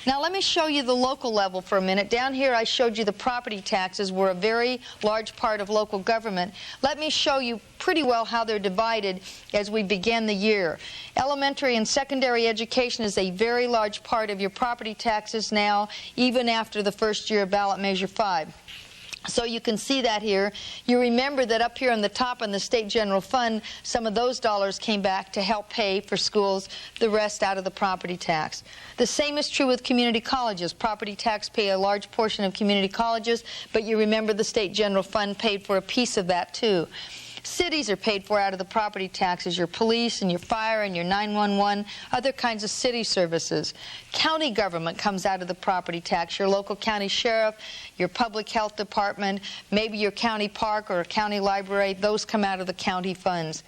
A: Now let me show you the local level for a minute. Down here I showed you the property taxes were a very large part of local government. Let me show you pretty well how they're divided as we begin the year. Elementary and secondary education is a very large part of your property taxes now, even after the first year of ballot measure 5. So you can see that here. You remember that up here on the top in the state general fund, some of those dollars came back to help pay for schools, the rest out of the property tax. The same is true with community colleges. Property tax pay a large portion of community colleges, but you remember the state general fund paid for a piece of that too. Cities are paid for out of the property taxes, your police and your fire and your 911, other kinds of city services. County government comes out of the property tax, your local county sheriff, your public health department, maybe your county park or a county library, those come out of the county funds.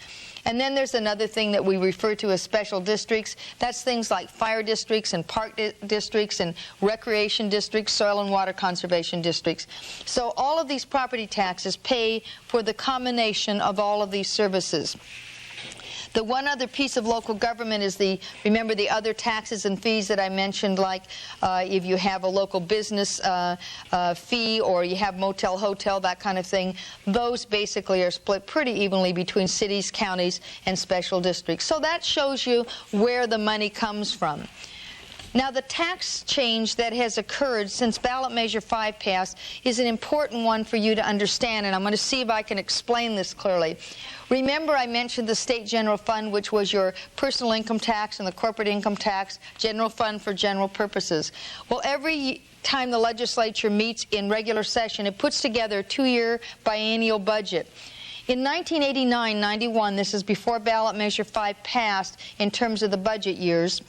A: And then there's another thing that we refer to as special districts. That's things like fire districts and park districts and recreation districts, soil and water conservation districts. So all of these property taxes pay for the combination of all of these services. The one other piece of local government is remember the other taxes and fees that I mentioned, like if you have a local business fee or you have motel, hotel, that kind of thing. Those basically are split pretty evenly between cities, counties, and special districts. So that shows you where the money comes from. Now, the tax change that has occurred since Ballot Measure 5 passed is an important one for you to understand, and I'm going to see if I can explain this clearly. Remember, I mentioned the state general fund, which was your personal income tax and the corporate income tax, general fund for general purposes. Well, every time the legislature meets in regular session, it puts together a 2-year biennial budget. In 1989-91, this is before Ballot Measure 5 passed in terms of the budget years,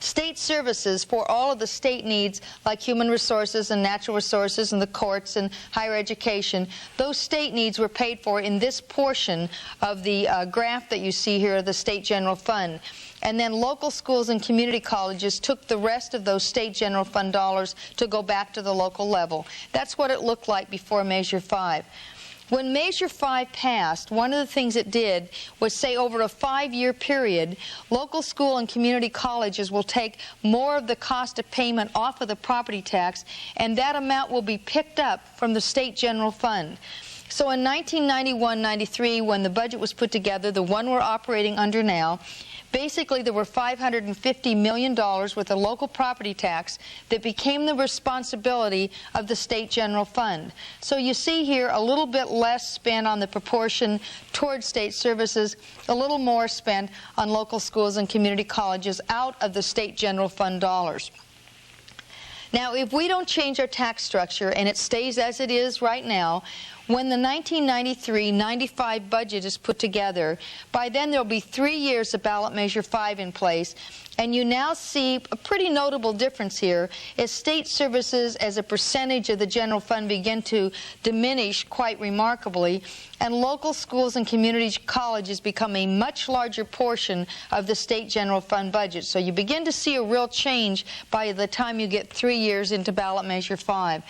A: state services for all of the state needs, like human resources and natural resources and the courts and higher education, those state needs were paid for in this portion of the graph that you see here of the state general fund. And then local schools and community colleges took the rest of those state general fund dollars to go back to the local level. That's what it looked like before Measure 5. When Measure 5 passed, one of the things it did was say over a 5-year period, local school and community colleges will take more of the cost of payment off of the property tax, and that amount will be picked up from the state general fund. So in 1991-93, when the budget was put together, the one we're operating under now, basically there were $550 million worth of local property tax that became the responsibility of the state general fund. So you see here a little bit less spent on the proportion towards state services, a little more spent on local schools and community colleges out of the state general fund dollars. Now, if we don't change our tax structure and it stays as it is right now, when the 1993-95 budget is put together, by then there will be 3 years of Ballot Measure 5 in place, and you now see a pretty notable difference here as state services as a percentage of the general fund begin to diminish quite remarkably, and local schools and community colleges become a much larger portion of the state general fund budget. So you begin to see a real change by the time you get 3 years into Ballot Measure 5.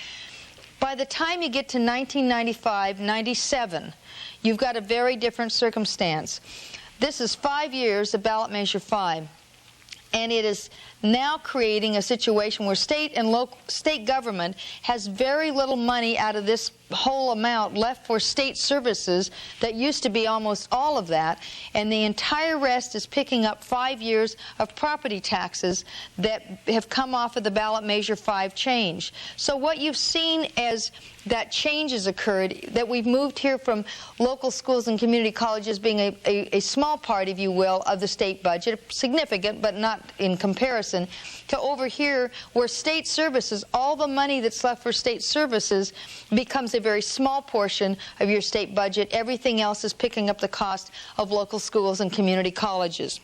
A: By the time you get to 1995-97, you've got a very different circumstance. This is 5 years of Ballot Measure 5, and it is now creating a situation where state and local state government has very little money out of this whole amount left for state services that used to be almost all of that, and the entire rest is picking up 5 years of property taxes that have come off of the Ballot Measure 5 change. So what you've seen as that change has occurred, that we've moved here from local schools and community colleges being a small part, if you will, of the state budget, significant but not in comparison, to over here where state services, all the money that's left for state services becomes a very small portion of your state budget. Everything else is picking up the cost of local schools and community colleges.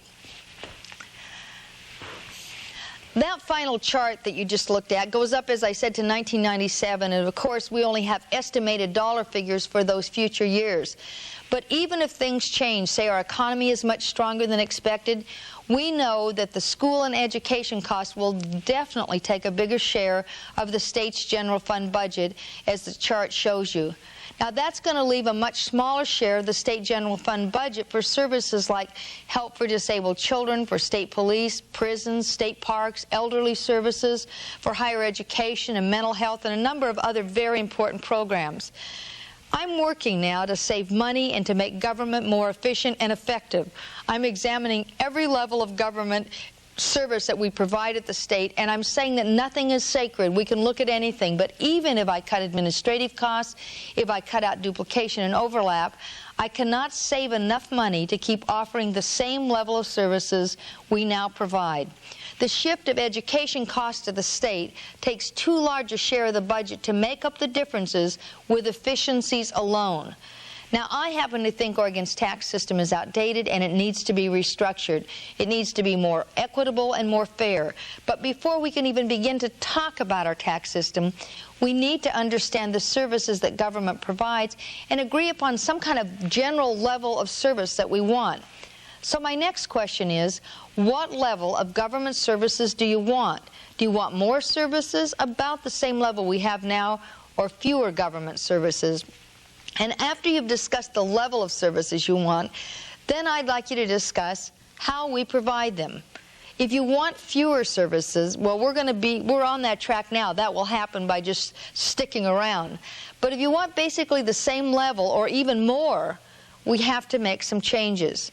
A: That final chart that you just looked at goes up, as I said, to 1997, and of course we only have estimated dollar figures for those future years. But even if things change, say our economy is much stronger than expected, we know that the school and education costs will definitely take a bigger share of the state's general fund budget, as the chart shows you. Now, that's going to leave a much smaller share of the state general fund budget for services like help for disabled children, for state police, prisons, state parks, elderly services, for higher education and mental health, and a number of other very important programs. I'm working now to save money and to make government more efficient and effective. I'm examining every level of government service that we provide at the state, and I'm saying that nothing is sacred. We can look at anything, but even if I cut administrative costs, if I cut out duplication and overlap, I cannot save enough money to keep offering the same level of services we now provide. The shift of education costs to the state takes too large a share of the budget to make up the differences with efficiencies alone. Now, I happen to think Oregon's tax system is outdated and it needs to be restructured. It needs to be more equitable and more fair. But before we can even begin to talk about our tax system, we need to understand the services that government provides and agree upon some kind of general level of service that we want. So my next question is, what level of government services do you want? Do you want more services, about the same level we have now, or fewer government services? And after you've discussed the level of services you want, then I'd like you to discuss how we provide them. If you want fewer services, well, we're on that track now. That will happen by just sticking around. But if you want basically the same level or even more, we have to make some changes.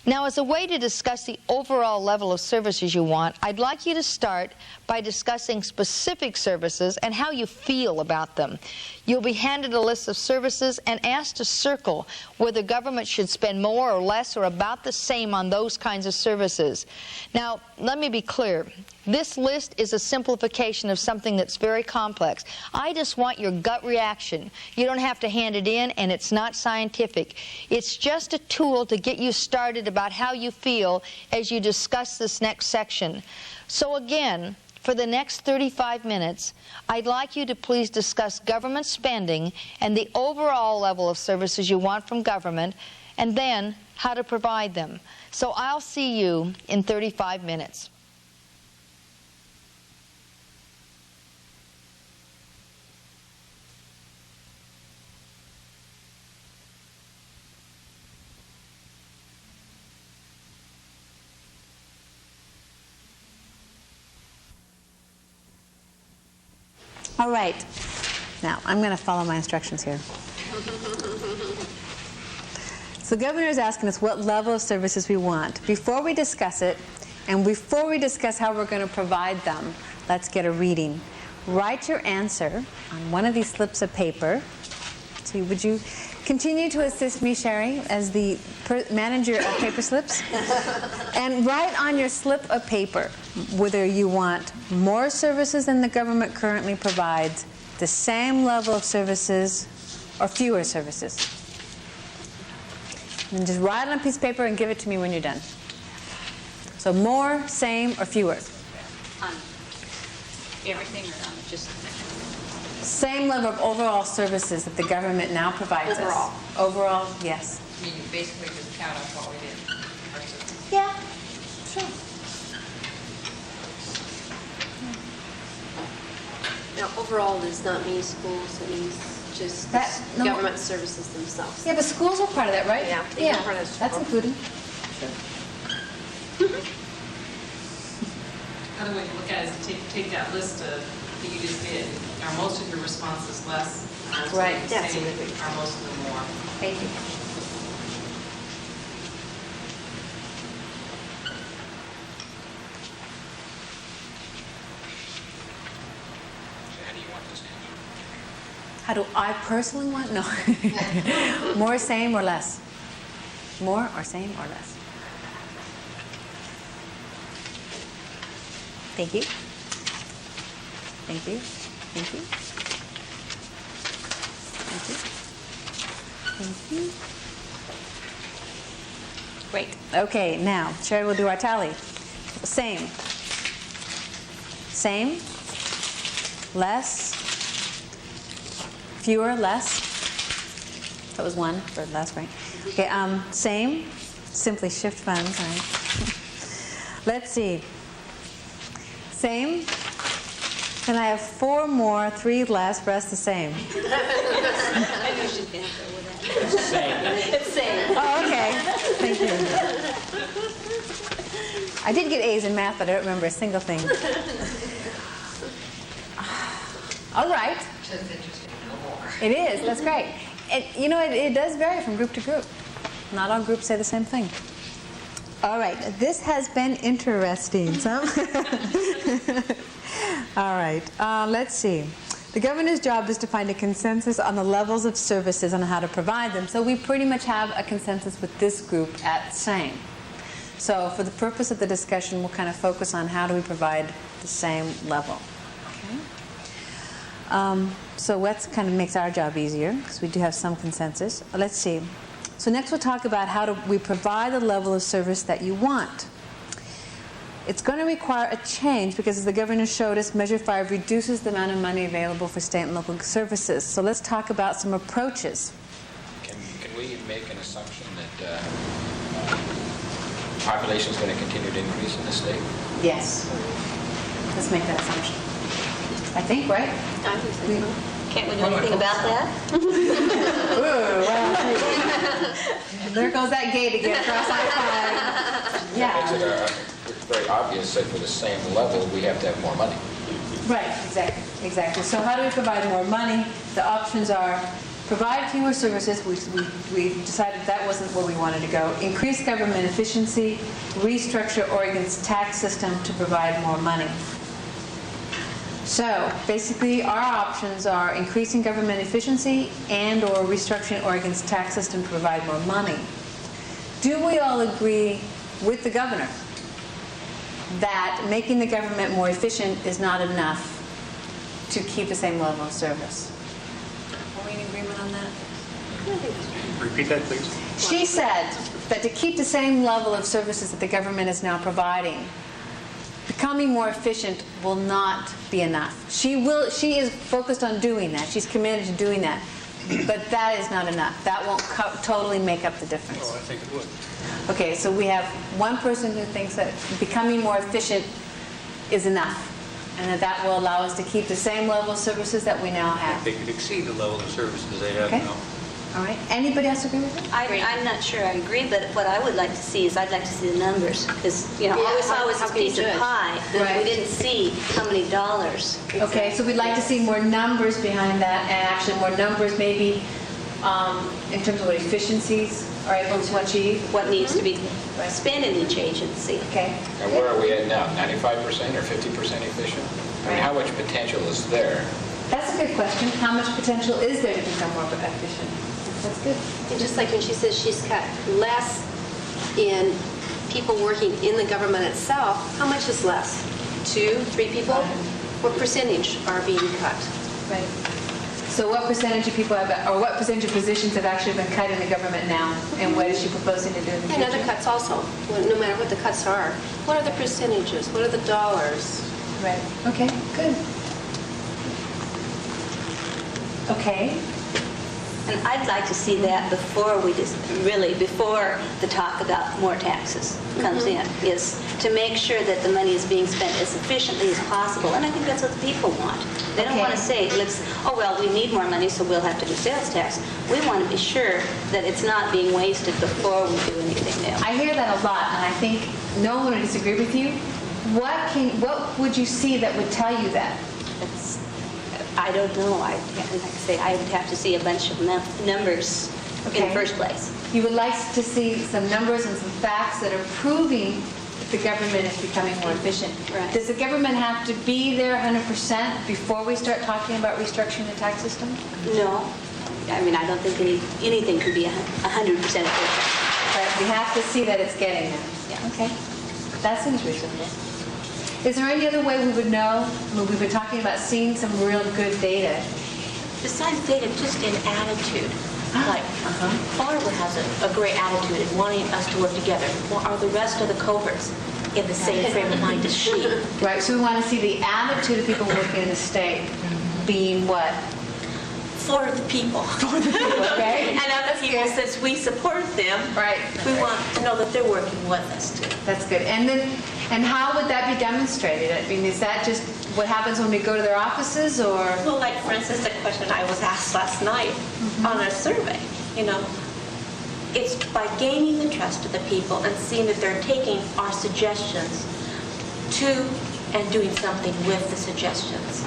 A: Now, as a way to discuss the overall level of services you want, I'd like you to start by discussing specific services and how you feel about them. You'll be handed a list of services and asked to circle whether government should spend more or less or about the same on those kinds of services. Now, let me be clear. This list is a simplification of something that's very complex. I just want your gut reaction. You don't have to hand it in, and it's not scientific. It's just a tool to get you started about how you feel as you discuss this next section. So again, for the next 35 minutes, I'd like you to please discuss government spending and the overall level of services you want from government, and then how to provide them. So I'll see you in 35 minutes.
D: All right. Now, I'm going to follow my instructions here. So the governor is asking us what level of services we want. Before we discuss it, and before we discuss how we're going to provide them, let's get a reading. Write your answer on one of these slips of paper. So would you continue to assist me, Sherry, as the manager of paper slips? And write on your slip of paper whether you want more services than the government currently provides, the same level of services, or fewer services. And just write on a piece of paper and give it to me when you're done. So more, same, or fewer?
J: On everything or on just...
D: Same level of overall services that the government now provides
I: Overall.
D: us. Overall, yes.
I: You basically just count on what we did. Versus
D: Yeah, sure.
H: Now, overall does not mean schools, it means just
D: No.
H: government services themselves.
D: Yeah, but schools are part of that, right?
H: Yeah, they are part of the
D: that's
H: school.
D: included.
R: Another way to look at it is to take that list that you just did. Are most of your responses less? Are most
D: Right.
R: of them
H: That's
R: same?
H: a good way.
R: Are most of them more?
D: Thank you.
C: How do you want this answer?
D: How do I personally want? No. More, same, or less? More, or same, or less? Thank you. Thank you. Thank you. Thank you. Thank you. Great. Okay, now, Sherry will do our tally. Same. Same. Less. Fewer, less. That was one for less, right? Okay, same. Simply shift funds, right? Let's see. Same. Then I have 4 more, 3 less, rest the same.
J: I knew she'd answer with that.
C: Same.
J: It's same.
D: Oh, okay. Thank you. I did get A's in math, but I don't remember a single thing. All right.
I: Just interesting to know more.
D: It is. That's great. And, you know, it does vary from group to group. Not all groups say the same thing. All right. This has been interesting. All right. Let's see. The governor's job is to find a consensus on the levels of services and how to provide them. So we pretty much have a consensus with this group at same. So for the purpose of the discussion, we'll kind of focus on how do we provide the same level. Okay? So that kind of makes our job easier because we do have some consensus. Let's see. So next we'll talk about how do we provide the level of service that you want. It's going to require a change because, as the governor showed us, Measure 5 reduces the amount of money available for state and local services. So let's talk about some approaches.
C: Can we make an assumption that population is going to continue to increase in the state?
D: Yes. Let's make that assumption. I think, right?
J: I think so. Can't we do anything about that?
D: There goes that gate again. Cross I-5.
C: Yeah. It's very obvious that for the same level, we have to have more money.
D: Right, exactly. So how do we provide more money? The options are provide fewer services. We decided that wasn't where we wanted to go. Increase government efficiency. Restructure Oregon's tax system to provide more money. So basically our options are increasing government efficiency and or restructuring Oregon's tax system to provide more money. Do we all agree with the governor that making the government more efficient is not enough to keep the same level of service? Are we in agreement on that?
E: Repeat that, please.
D: She said that to keep the same level of services that the government is now providing, becoming more efficient will not be enough. She is focused on doing that. She's committed to doing that. But that is not enough. That won't totally make up the difference.
E: Oh, I think it would.
D: Okay, so we have one person who thinks that becoming more efficient is enough, and that will allow us to keep the same level of services that we now have.
E: They could exceed the level of services they have now.
D: All right. Anybody else agree with that?
J: I'm not sure I agree, but what I would like to see is I'd like to see the numbers, because all we saw was this piece of pie, but we didn't see how many dollars.
D: Okay, so we'd like to see more numbers behind that, and actually more numbers maybe in terms of what efficiencies are able to achieve.
J: What needs to be spent in each agency.
D: Okay.
C: And where are we at now? 95% or 50% efficient? I mean, how much potential is there?
D: That's a good question. How much potential is there to become more efficient? That's good.
H: And just like when she says she's cut less in people working in the government itself, how much is less? 2, 3 people? What percentage are being cut?
D: Right. So what percentage of people have, or what percentage of positions have actually been cut in the government now? And what is she proposing to do in the future?
H: And other cuts also, no matter what the cuts are. What are the percentages? What are the dollars?
D: Right. Okay, good. Okay.
J: And I'd like to see that before before the talk about more taxes comes in, is to make sure that the money is being spent as efficiently as possible. And I think that's what the people want. They don't want to say, we need more money, so we'll have to do sales tax. We want to be sure that it's not being wasted before we do anything new.
D: I hear that a lot, and I think no one would disagree with you. What would you see that would tell you that?
J: I don't know. Like I say, I would have to see a bunch of numbers in the first place.
D: You would like to see some numbers and some facts that are proving that the government is becoming more efficient.
J: Right.
D: Does the government have to be there 100% before we start talking about restructuring the tax system?
J: No. I mean, I don't think anything could be 100% efficient.
D: But we have to see that it's getting there.
J: Yeah.
D: Okay. That seems reasonable. Is there any other way we would know? I mean, we've been talking about seeing some real good data.
S: Besides data, just in attitude. Like, Barbara has a great attitude in wanting us to work together. Or are the rest of the cohorts in the same frame of mind as she?
D: Right, so we want to see the attitude of people working in the state being what?
S: For the people.
D: For the people, okay?
S: And other people, since we support them, we want to know that they're working with us too.
D: That's good. And how would that be demonstrated? I mean, is that just what happens when we go to their offices, or?
S: Well, like, for instance, the question I was asked last night on a survey, it's by gaining the trust of the people and seeing that they're taking our suggestions and doing something with the suggestions.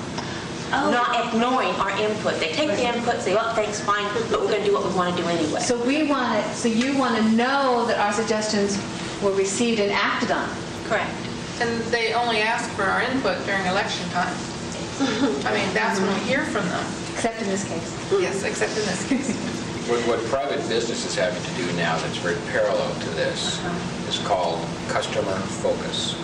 S: Not ignoring our input. They take the input and say, oh, thanks, fine, but we're going to do what we want to do anyway.
D: So you want to know that our suggestions were received and acted on.
S: Correct.
F: And they only ask for our input during election time. I mean, that's when we hear from them.
D: Except in this case.
F: Yes, except in this case.
C: What private business is having to do now that's very parallel to this is called customer focus.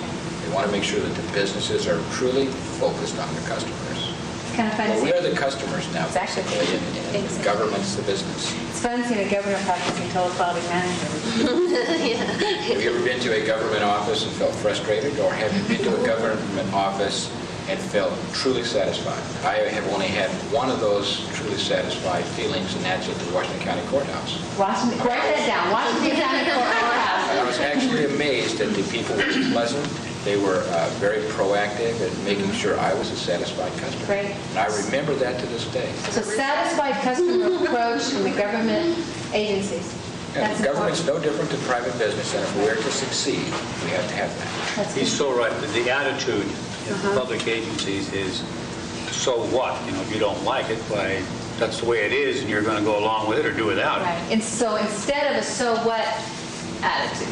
C: They want to make sure that the businesses are truly focused on their customers.
D: kind of fun to
C: Well,
D: see.
C: we are the customers now,
D: It's actually
C: basically, and the government's the business.
D: It's fun seeing a governor practicing total quality management.
C: Have you ever been to a government office and felt frustrated, or have you been to a government office and felt truly satisfied? I have only had one of those truly satisfied feelings, and that's at the Washington County Courthouse.
D: Washington, write that down. Washington County Courthouse.
C: I was actually amazed that the people were pleasant. They were very proactive at making sure I was a satisfied customer.
D: Great.
C: And I remember that to this day.
D: So satisfied customer approach from the government agencies.
C: Yeah,
D: That's
C: the government's
D: important.
C: no different than private business, and if we're to succeed, we have to have that.
E: He's so right. The attitude in public agencies is, so what? You know, if you don't like it, why, that's the way it is, and you're going to go along with it or do without it.
D: Right. And so instead of a so what attitude,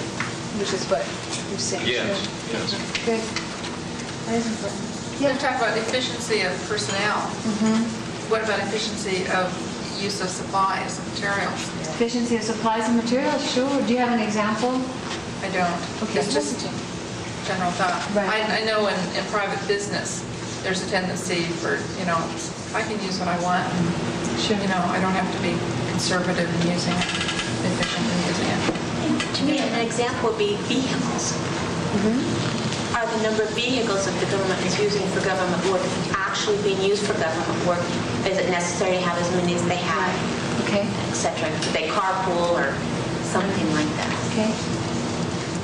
D: which is what you're saying.
E: Yes,
D: Sure.
E: yes.
D: Good. That is important.
F: You're talking about efficiency of personnel. What about efficiency of use of supplies and materials?
D: Efficiency of supplies and materials, sure. Do you have an example?
F: I don't.
D: Okay.
F: It's just general thought.
D: Right.
F: I know in private business, there's a tendency for, you know, I can use what I want.
D: Sure.
F: You know, I don't have to be conservative in using it, efficient in using it.
S: To me, an example would be vehicles. Are the number of vehicles that the government is using for government work actually being used for government work? Is it necessary to have as many as they have?
D: Okay.
S: Et cetera. Do they carpool or something like that?
D: Okay.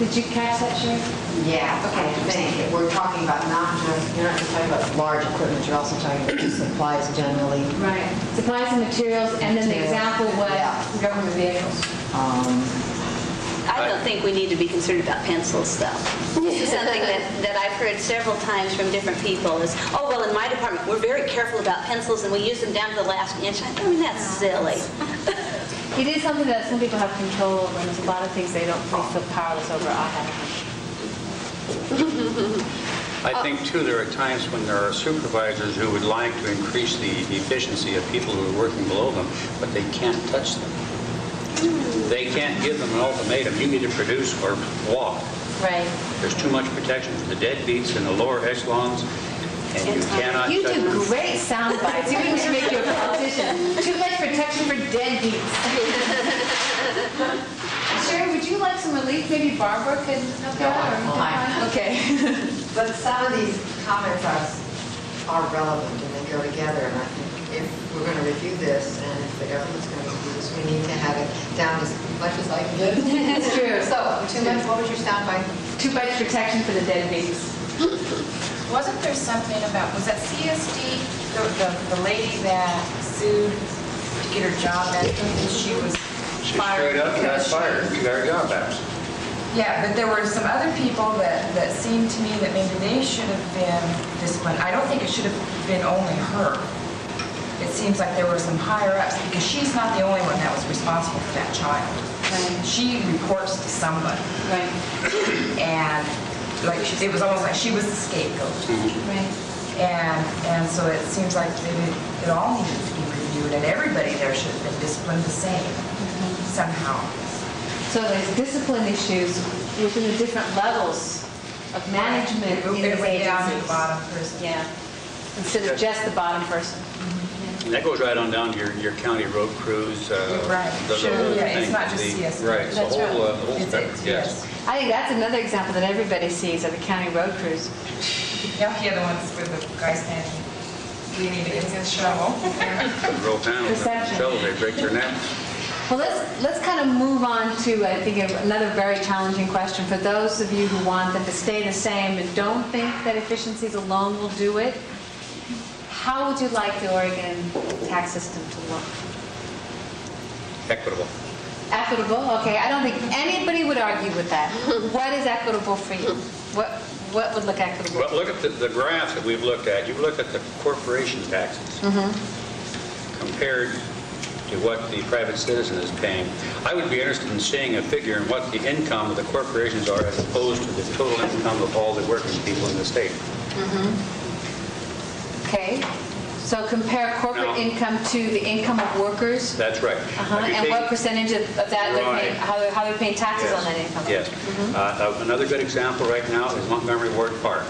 D: Did you catch that, Sherry?
G: Yeah, I think that we're talking about not just, you're not just talking about large equipment, you're also talking about supplies generally.
D: Right. Supplies and materials, and then the
G: Materials.
D: example was government vehicles.
J: I don't think we need to be concerned about pencils, though. This is something that I've heard several times from different people is, oh, well, in my department, we're very careful about pencils and we use them down to the last inch. I mean, that's silly.
D: It is something that some people have control over, and there's a lot of things they feel powerless over. I have.
E: I think, too, there are times when there are supervisors who would like to increase the efficiency of people who are working below them, but they can't touch them. They can't give them an ultimatum. You need to produce or walk.
D: Right.
E: There's too much protection for the deadbeats in the lower echelons, and you cannot
D: You
E: touch
D: do
E: them.
D: great sound bites. Even to make you a politician. Too much protection for deadbeats. Sherry, would you like some relief? Maybe Barbara could help you out? Or
G: fine.
D: Okay.
G: But some of these comments are relevant and they go together. And I think if we're going to review this and if the government's going to review this, we need to have it down as much as I can get.
D: That's true.
G: So, too much, what was your sound bite?
D: Too much protection for the deadbeats.
I: Wasn't there something about, was that CSD, the lady that sued to get her job back because she was
E: She
I: fired?
E: screwed up and got
I: because she-
E: fired. She got her job back.
I: Yeah, but there were some other people that seemed to me that maybe they should have been disciplined. I don't think it should have been only her. It seems like there were some higher ups because she's not the only one that was responsible for that child.
D: Right.
I: She reports to somebody.
D: Right.
I: And like it was almost like she was the scapegoat.
D: Right.
I: And so it seems like maybe it all needed to be reviewed and everybody there should have been disciplined the same somehow.
D: So there's discipline issues within the different levels of management in these
I: It went down to the
D: agencies.
I: bottom person.
D: Yeah. Instead of just the bottom person.
E: And that goes right on down to your county road crews.
I: Right.
E: The
I: Sure.
E: whole
I: Yeah, it's
E: thing,
I: not just CSD.
E: Right, it's the
D: That's
E: whole,
D: right.
E: the whole spectrum, yes.
D: I think that's another example that everybody sees of the county road crews.
I: Yeah, the ones with the guy standing leaning against his shovel.
E: The roll panels,
D: Perception.
E: shovel, they break their necks.
D: Well, let's kind of move on to, I think, another very challenging question. For those of you who want them to stay the same and don't think that efficiencies alone will do it, how would you like the Oregon tax system to look?
E: Equitable.
D: Equitable? Okay, I don't think anybody would argue with that. What is equitable for you? What would look equitable?
E: Well, look at the graphs that we've looked at. You look at the corporation taxes compared to what the private citizen is paying. I would be interested in seeing a figure in what the income of the corporations are as opposed to the total income of all the working people in the state.
D: Okay, so compare corporate
E: No.
D: income to the income of workers?
E: That's right. If you
D: And
E: take-
D: what percentage of that they're paying,
E: Right.
D: how they're paying taxes
E: Yes.
D: on that income?
E: Yes. Another good example right now is Montgomery Ward Park.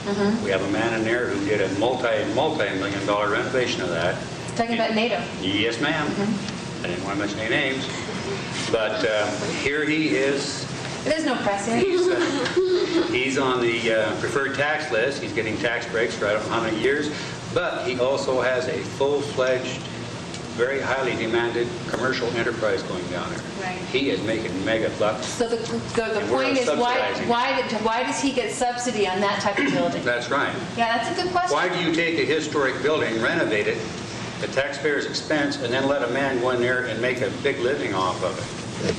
E: We have a man in there who did a multi-million dollar renovation of that.
D: Talking about NATO.
E: Yes, ma'am. I didn't want to mention any names. But here he is.
D: There's no press here.
E: He's on the preferred tax list. He's getting tax breaks for I don't know how many years. But he also has a full-fledged, very highly demanded commercial enterprise going down there.
D: Right.
E: He is making mega bucks.
D: So the point is, why does he get subsidy on that type of building?
E: That's right.
D: Yeah, that's a good question.
E: Why do you take a historic building, renovate it, at taxpayers' expense, and then let a man go in there and make a big living off of it?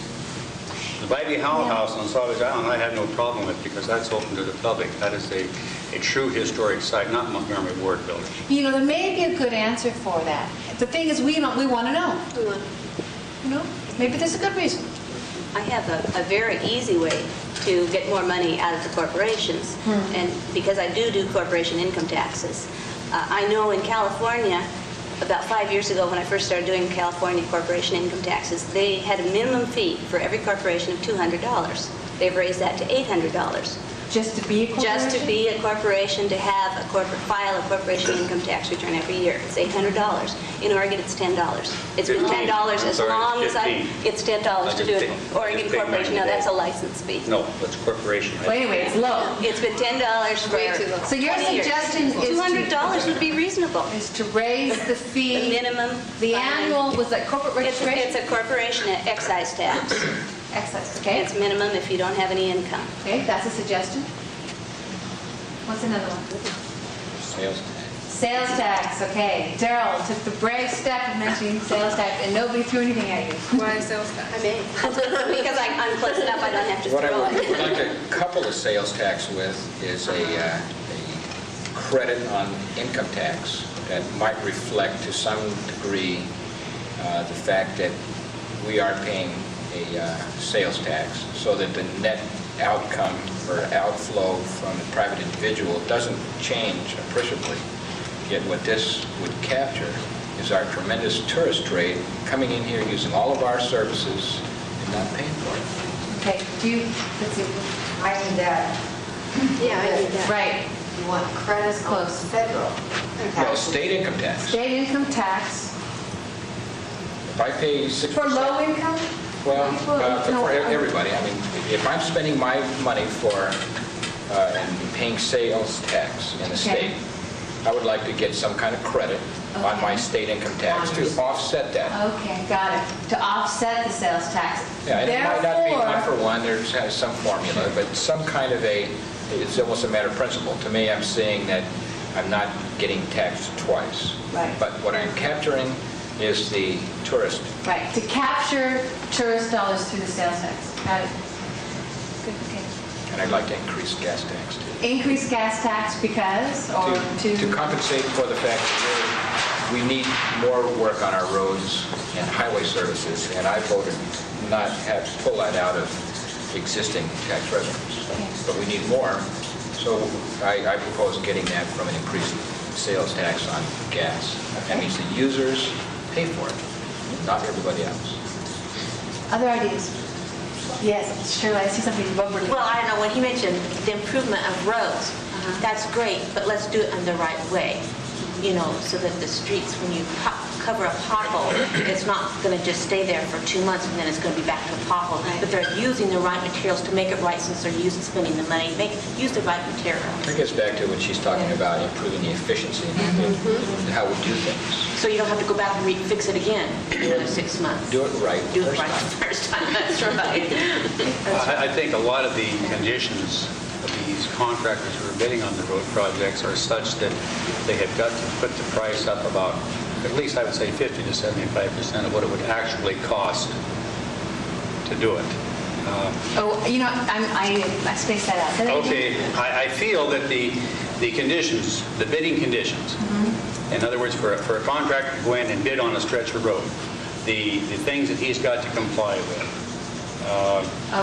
E: The Bybee Howell House on Savage Island, I have no problem with because that's open to the public. That is a true historic site, not Montgomery Ward building.
D: You know, there may be a good answer for that. The thing is, we want to know. You know, maybe there's a good reason.
J: I have a very easy way to get more money out of the corporations, and because I do corporation income taxes. I know in California, about 5 years ago when I first started doing California corporation income taxes, they had a minimum fee for every corporation of $200. They've raised that to $800.
D: Just to be a corporation?
J: Just to be a corporation, to have file a corporation income tax return every year. It's $800. In Oregon, it's $10. It's been $10 as long as it's $10 to do it. Oregon corporation, no, that's a license fee.
E: No, it's corporation.
D: Well, anyway, it's low.
J: It's been $10 for
D: way too low. So your suggestion is
J: $200 would be reasonable.
D: Is to raise the fee.
J: The minimum.
D: The annual, was that corporate registration?
J: It's a corporation excise tax.
D: Excise, okay.
J: It's minimum if you don't have any income.
D: Okay, that's a suggestion. What's another one?
C: Sales tax.
D: Sales tax, okay. Daryl took the brave step of mentioning sales tax, and nobody threw anything at you.
F: Why sales tax?
J: I mean, because I'm close enough, I don't have to
C: What I
J: throw
C: would
J: it.
C: like to couple the sales tax with is a credit on income tax that might reflect to some degree the fact that we are paying a sales tax, so that the net outcome or outflow from the private individual doesn't change appreciably. Yet what this would capture is our tremendous tourist trade coming in here using all of our services and not paying for it.
D: Okay, let's see.
G: I need that.
J: Yeah, I need that.
D: Right.
G: You want credits close federal.
C: Well, state income tax.
D: State income tax.
C: If I pay 6%.
D: For low income?
C: Well, for everybody. I mean, if I'm spending my money for and paying sales tax in the state, I would like to get some kind of credit on my state income tax to offset that.
D: Okay, got it. To offset the sales tax.
C: Yeah, and it might not be one for one. There's some formula, but some kind of it's almost a matter of principle. To me, I'm seeing that I'm not getting taxed twice.
D: Right.
C: But what I'm capturing is the tourist.
D: Right, to capture tourist dollars through the sales tax. Got it. Good, okay.
C: And I'd like to increase gas tax too.
D: Increase gas tax because, or
C: to compensate for the fact that we need more work on our roads and highway services, and I voted not have to pull that out of existing tax revenues. But we need more, so I propose getting that from an increased sales tax on gas. That means the users pay for it, not everybody else.
D: Other ideas? Yes, Shirley, I see something bubbling.
S: Well, I don't know, when he mentioned the improvement of roads, that's great, but let's do it in the right way. You know, so that the streets, when you cover a pothole, it's not going to just stay there for 2 months and then it's going to be back to a pothole. But they're using the right materials to make it right since they're spending the money. Use the right materials.
C: That gets back to what she's talking about, improving the efficiency and how we do things.
S: So you don't have to go back and fix it again in another 6 months.
C: Do it right.
S: Do it right the first time. That's right.
E: I think a lot of the conditions of these contractors who are bidding on the road projects are such that they have got to put the price up about, at least I would say 50 to 75% of what it would actually cost to do it.
D: I spaced that out.
E: Okay, I feel that the conditions, the bidding conditions, in other words, for a contractor to go in and bid on a stretch of road, the things that he's got to comply with.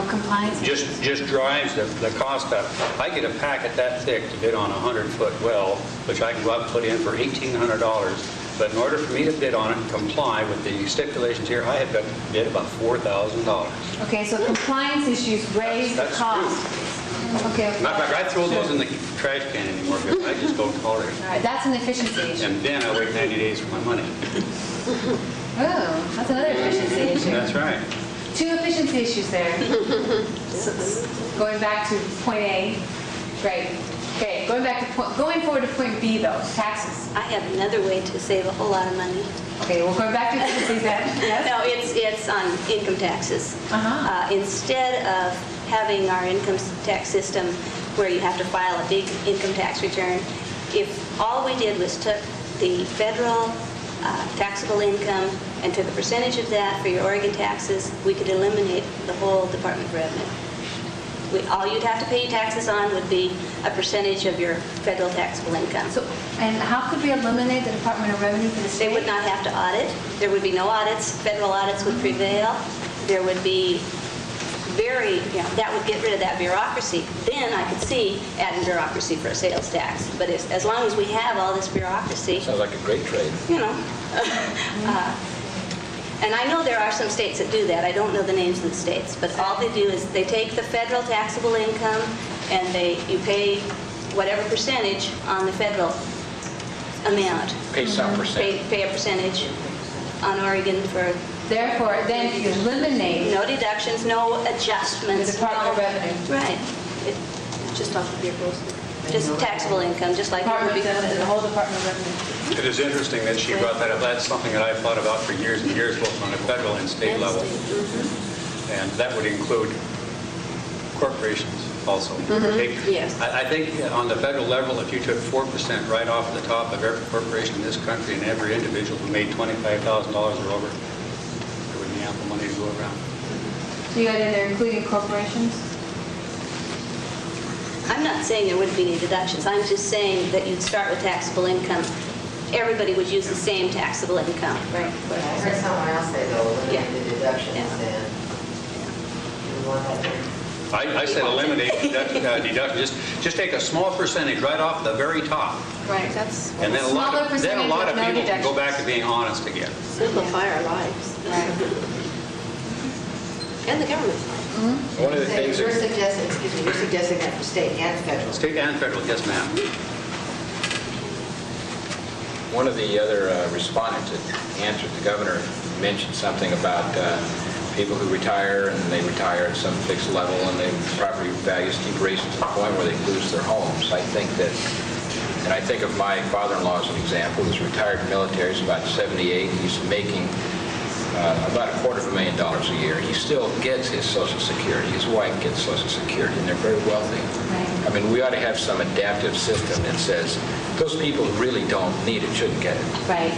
D: Compliance?
E: Just drives the cost up. I get a packet that thick to bid on a 100-foot well, which I can go out and put in for $1,800. But in order for me to bid on it and comply with the stipulations here, I have got to bid about $4,000.
D: Okay, so compliance issues raise the cost. Okay.
E: Matter of fact, I throw those in the trash can anymore because I just don't tolerate it.
D: All right, that's an efficiency issue.
E: And then I wait 90 days for my money.
D: Oh, that's another efficiency issue.
E: That's right.
D: Two efficiency issues there. Going back to point A, great. Okay, going forward to point B though, taxes.
J: I have another way to save a whole lot of money.
D: Okay, well, going back to efficiency then. Yes?
J: No, it's on income taxes. Instead of having our income tax system where you have to file a big income tax return, if all we did was took the federal taxable income and took a percentage of that for your Oregon taxes, we could eliminate the whole Department of Revenue. All you'd have to pay taxes on would be a percentage of your federal taxable income.
D: So, and how could we eliminate the Department of Revenue for the state?
J: They would not have to audit. There would be no audits. Federal audits would prevail. There would be that would get rid of that bureaucracy. Then I could see adding bureaucracy for a sales tax. But as long as we have all this bureaucracy...
C: Sounds like a great trade.
J: And I know there are some states that do that. I don't know the names of the states. But all they do is they take the federal taxable income and you pay whatever percentage on the federal amount.
C: Pay some percentage.
J: Pay a percentage on Oregon for...
D: Therefore, then you eliminate...
J: No deductions, no adjustments.
D: The Department of Revenue.
J: Right. Just off of your gross. Just taxable income, just like it would be
D: the whole Department of Revenue.
E: It is interesting that she brought that up. That's something that I've thought about for years and years, both on a federal and state level. And that would include corporations also.
J: Yes.
E: I think on the federal level, if you took 4% right off the top of every corporation in this country and every individual who made $25,000 or over, there would be ample money to go around.
D: So you got in there including corporations?
J: I'm not saying there wouldn't be any deductions. I'm just saying that you'd start with taxable income. Everybody would use the same taxable income.
D: Right.
G: I heard someone else say, though, eliminate the deductions and we want that there.
E: I said eliminate deduction. Just take a small percentage right off the very top.
D: Right.
E: And then a lot of people can go back to being honest again.
H: Simplify our lives.
D: Right.
H: And the government's life.
C: One of the things
G: You're suggesting that for state and federal.
E: State and federal, yes, ma'am.
C: One of the other respondents that answered the governor mentioned something about people who retire and they retire at some fixed level and the property values keep raising to the point where they lose their homes. I think that, and I think of my father-in-law as an example, who's retired military, he's about 78, he's making about $250,000 a year. He still gets his Social Security. His wife gets Social Security, and they're very wealthy. Right. I mean, we ought to have some adaptive system that says those people who really don't need it shouldn't get it.
D: Right.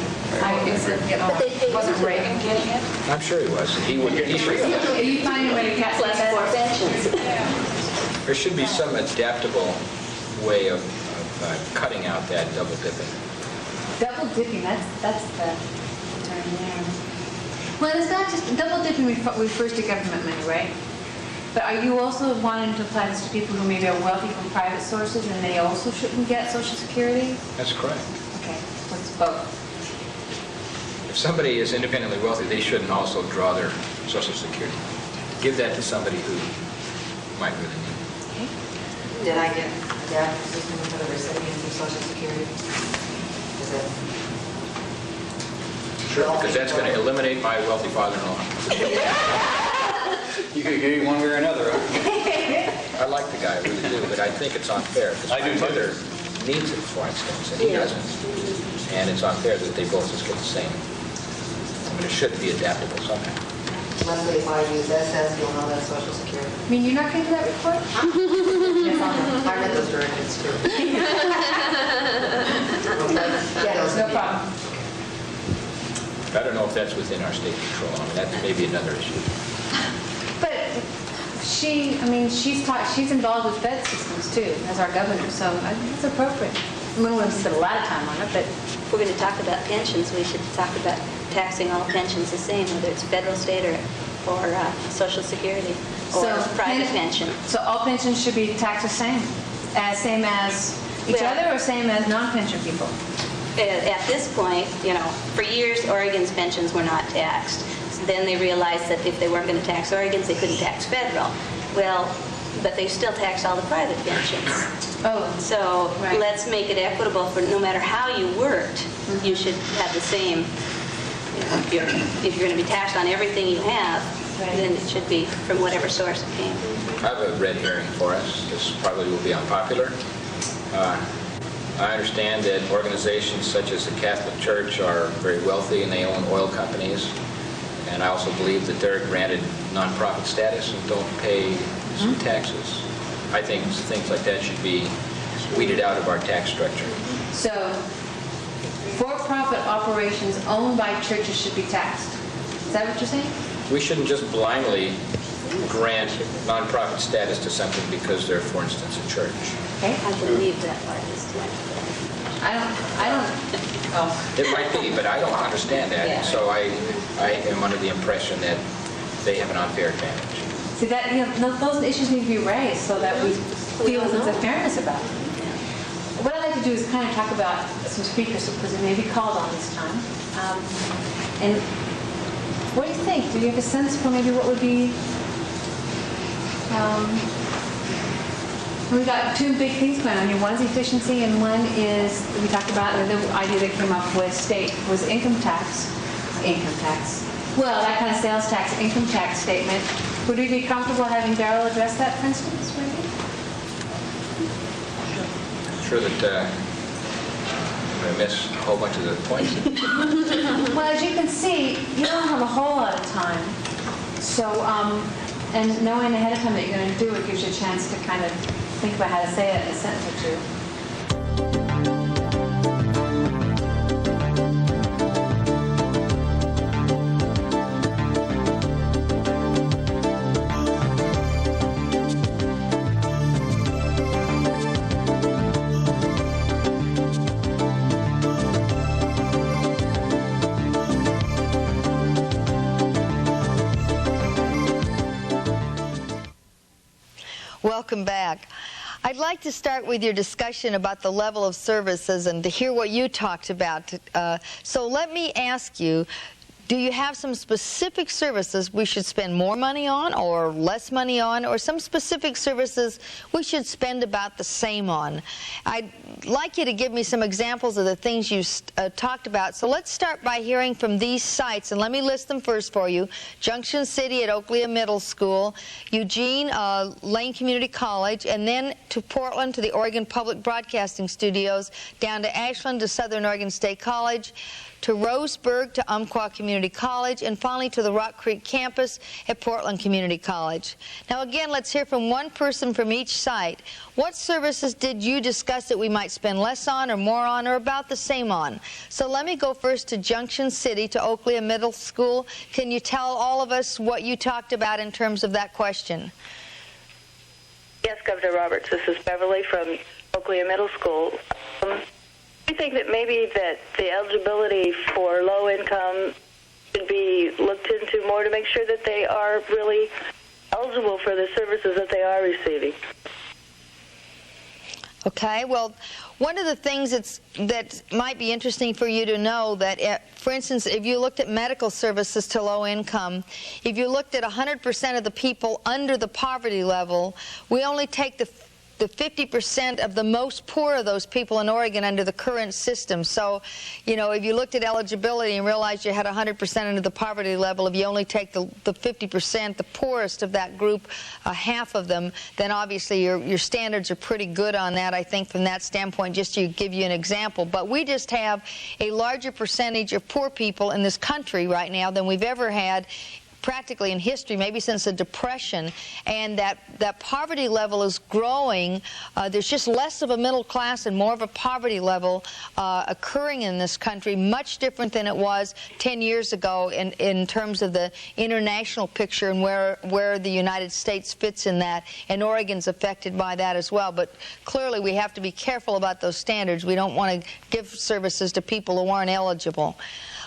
D: Wasn't Reagan getting it?
C: I'm sure he was. He would. He should.
D: Are you finding a way to cut
J: Plus more pensions.
C: There should be some adaptable way of cutting out that double dipping.
D: Double dipping, that's the term there. Well, it's not just double dipping refers to government money, right? But are you also wanting to apply this to people who maybe are wealthy from private sources and they also shouldn't get Social Security?
C: That's correct.
D: Okay, so it's both.
C: If somebody is independently wealthy, they shouldn't also draw their Social Security. Give that to somebody who might really need it.
D: Okay.
G: Did I get adaptive system for the recipients of Social Security? Is it?
C: Sure, because that's going to eliminate my wealthy father-in-law.
E: You could get one way or another.
C: I like the guy, I really do, but I think it's unfair because my mother needs it, for instance, and he doesn't. And it's unfair that they both just get the same. But it should be adaptable somehow.
G: Leslie, if I use SS, you'll know that's Social Security.
D: I mean, you're not going to do that report?
G: Yes, I read those directives too.
D: Yeah, no problem.
C: I don't know if that's within our state control. I mean, that's maybe another issue.
D: But she's involved with Fed systems too, as our governor, so I think it's appropriate. I mean, we won't spend a lot of time on it, but
J: If we're going to talk about pensions, we should talk about taxing all pensions the same, whether it's federal, state, or Social Security, or private pension.
D: So all pensions should be taxed the same as each other, or same as non-pension people?
J: At this point, for years, Oregon's pensions were not taxed. So then they realized that if they weren't going to tax Oregon's, they couldn't tax federal. Well, but they still tax all the private pensions.
D: Oh.
J: So
D: Right.
J: let's make it equitable for no matter how you worked, you should have the same. If you're going to be taxed on everything you have, then it should be from whatever source it came.
C: I have a red herring for us. This probably will be unpopular. I understand that organizations such as the Catholic Church are very wealthy and they own oil companies. And I also believe that they're granted nonprofit status and don't pay some taxes. I think things like that should be weeded out of our tax structure.
D: So, for-profit operations owned by churches should be taxed. Is that what you're saying?
C: We shouldn't just blindly grant nonprofit status to something because they're, for instance, a church.
J: Okay. I believe that part is too.
D: I don't, oh.
C: It might be, but I don't understand that.
J: Yeah.
C: So I am under the impression that they have an unfair advantage.
D: See, that, those issues need to be raised so that we feel a sense of fairness about it. What I'd like to do is kind of talk about some speakers because they may be called on this time. And what do you think? Do you have a sense for maybe what would be... we've got two big things going on here. One is efficiency and one is, we talked about the idea that came up with state was income tax. Well, that kind of sales tax, income tax statement. Would we be comfortable having Darrell address that, for instance, maybe?
C: I'm sure that I miss a whole bunch of the points.
D: Well, as you can see, you don't have a whole lot of time. So, and knowing ahead of time that you're going to do it gives you a chance to kind of think about how to say it in a sentence or two.
A: Welcome back. I'd like to start with your discussion about the level of services and to hear what you talked about. So let me ask you, do you have some specific services we should spend more money on or less money on, or some specific services we should spend about the same on? I'd like you to give me some examples of the things you talked about. So let's start by hearing from these sites, and let me list them first for you. Junction City at Oaklea Middle School, Eugene, Lane Community College, and then to Portland to the Oregon Public Broadcasting Studios, down to Ashland to Southern Oregon State College, to Roseburg, to Umpqua Community College, and finally to the Rock Creek campus at Portland Community College. Now again, let's hear from one person from each site. What services did you discuss that we might spend less on or more on or about the same on? So let me go first to Junction City, to Oaklea Middle School. Can you tell all of us what you talked about in terms of that question?
B: Yes, Governor Roberts, this is Beverly from Oaklea Middle School. I think that maybe that the eligibility for low income should be looked into more to make sure that they are really eligible for the services that they are receiving.
A: Okay, well, one of the things that might be interesting for you to know that, for instance, if you looked at medical services to low income, if you looked at 100% of the people under the poverty level, we only take the 50% of the most poor of those people in Oregon under the current system. So, you know, if you looked at eligibility and realized you had 100% under the poverty level, if you only take the 50%, the poorest of that group, half of them, then obviously your standards are pretty good on that, I think, from that standpoint, just to give you an example. But we just have a larger percentage of poor people in this country right now than we've ever had practically in history, maybe since the Depression, and that poverty level is growing. There's just less of a middle class and more of a poverty level occurring in this country, much different than it was 10 years ago in terms of the international picture and where the United States fits in that, and Oregon's affected by that as well. But clearly we have to be careful about those standards. We don't want to give services to people who aren't eligible.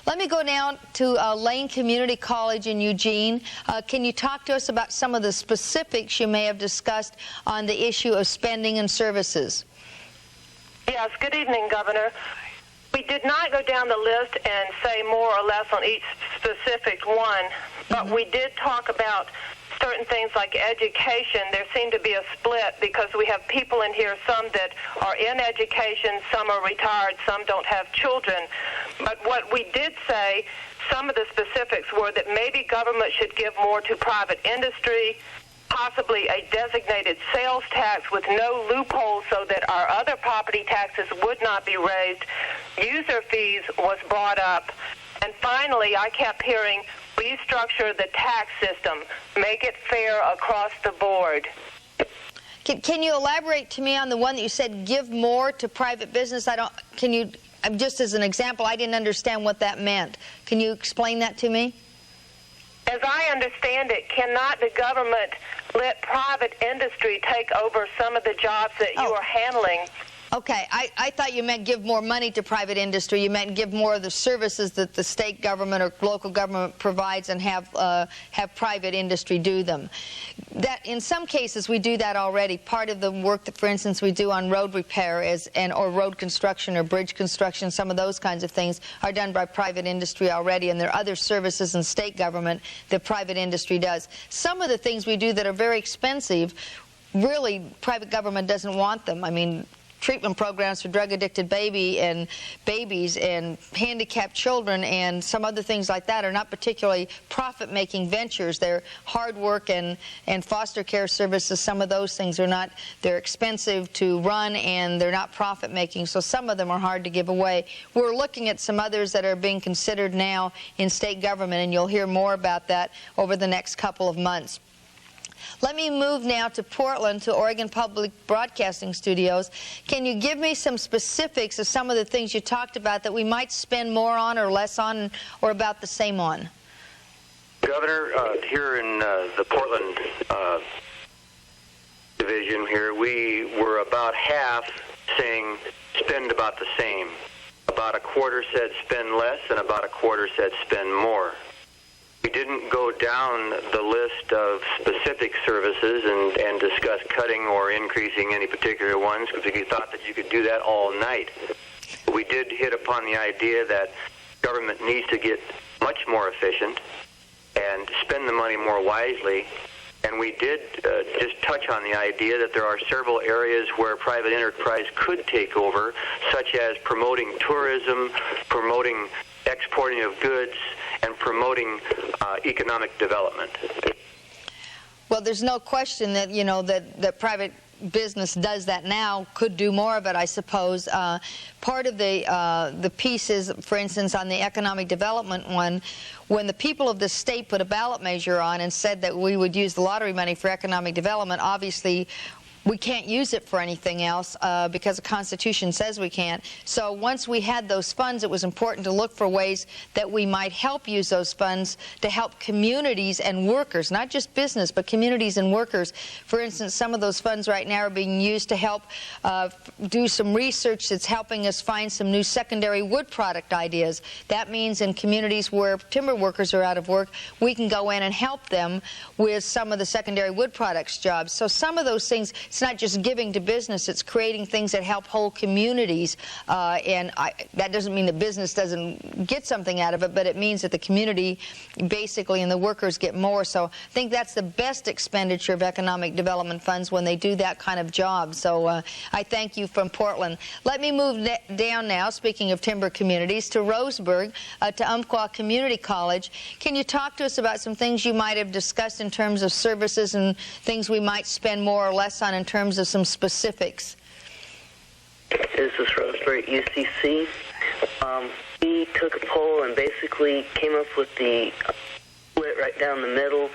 A: Let me go down to Lane Community College in Eugene. Can you talk to us about some of the specifics you may have discussed on the issue of spending and services?
T: Yes, good evening, Governor.
M: We did not go down the list and say more or less on each specific one, but we did talk about certain things like education. There seemed to be a split because we have people in here, some that are in education, some are retired, some don't have children. But what we did say, some of the specifics were that maybe government should give more to private industry, possibly a designated sales tax with no loopholes so that our other property taxes would not be raised. User fees was brought up. And finally, I kept hearing, restructure the tax system, make it fair across the board.
A: Can you elaborate to me on the one that you said, give more to private business? Just as an example, I didn't understand what that meant. Can you explain that to me?
M: As I understand it, cannot the government let private industry take over some of the jobs that you are handling?
A: Okay, I thought you meant give more money to private industry. You meant give more of the services that the state government or local government provides and have private industry do them. That in some cases we do that already. Part of the work that, for instance, we do on road repair or road construction or bridge construction, some of those kinds of things are done by private industry already, and there are other services in state government that private industry does. Some of the things we do that are very expensive, really private government doesn't want them. I mean, treatment programs for drug-addicted babies and handicapped children and some other things like that are not particularly profit-making ventures. They're hard work and foster care services. Some of those things are not. They're expensive to run and they're not profit-making, so some of them are hard to give away. We're looking at some others that are being considered now in state government, and you'll hear more about that over the next couple of months. Let me move now to Portland, to Oregon Public Broadcasting Studios. Can you give me some specifics of some of the things you talked about that we might spend more on or less on or about the same on?
T: Governor, here in the Portland division here, we were about half saying spend about the same. About a quarter said spend less, and about a quarter said spend more. We didn't go down the list of specific services and discuss cutting or increasing any particular ones because we thought that you could do that all night. But we did hit upon the idea that government needs to get much more efficient and spend the money more wisely. And we did just touch on the idea that there are several areas where private enterprise could take over, such as promoting tourism, promoting exporting of goods, and promoting economic development.
A: Well, there's no question that, that private business does that now, could do more of it, I suppose. Part of the pieces, for instance, on the economic development one, when the people of the state put a ballot measure on and said that we would use the lottery money for economic development, obviously we can't use it for anything else because the Constitution says we can't. So once we had those funds, it was important to look for ways that we might help use those funds to help communities and workers, not just business, but communities and workers. For instance, some of those funds right now are being used to help do some research that's helping us find some new secondary wood product ideas. That means in communities where timber workers are out of work, we can go in and help them with some of the secondary wood products jobs. So some of those things, it's not just giving to business, it's creating things that help whole communities. That doesn't mean the business doesn't get something out of it, but it means that the community basically and the workers get more. So I think that's the best expenditure of economic development funds when they do that kind of job. So I thank you from Portland. Let me move down now, speaking of timber communities, to Roseburg, to Umpqua Community College. Can you talk to us about some things you might have discussed in terms of services and things we might spend more or less on in terms of some specifics?
U: This is Roseburg, UCC. We took a poll and basically came up with the split right down the middle.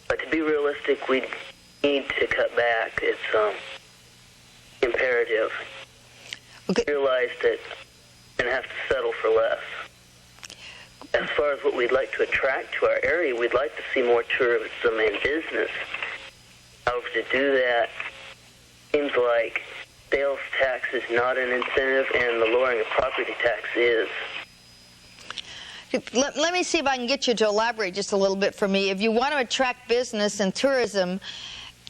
U: But to be realistic, we need to cut back. It's imperative. Okay. We realized that we're going to have to settle for less. As far as what we'd like to attract to our area, we'd like to see more tourism and business. However, to do that, seems like sales tax is not an incentive and the lowering of property tax is.
A: Let me see if I can get you to elaborate just a little bit for me. If you want to attract business and tourism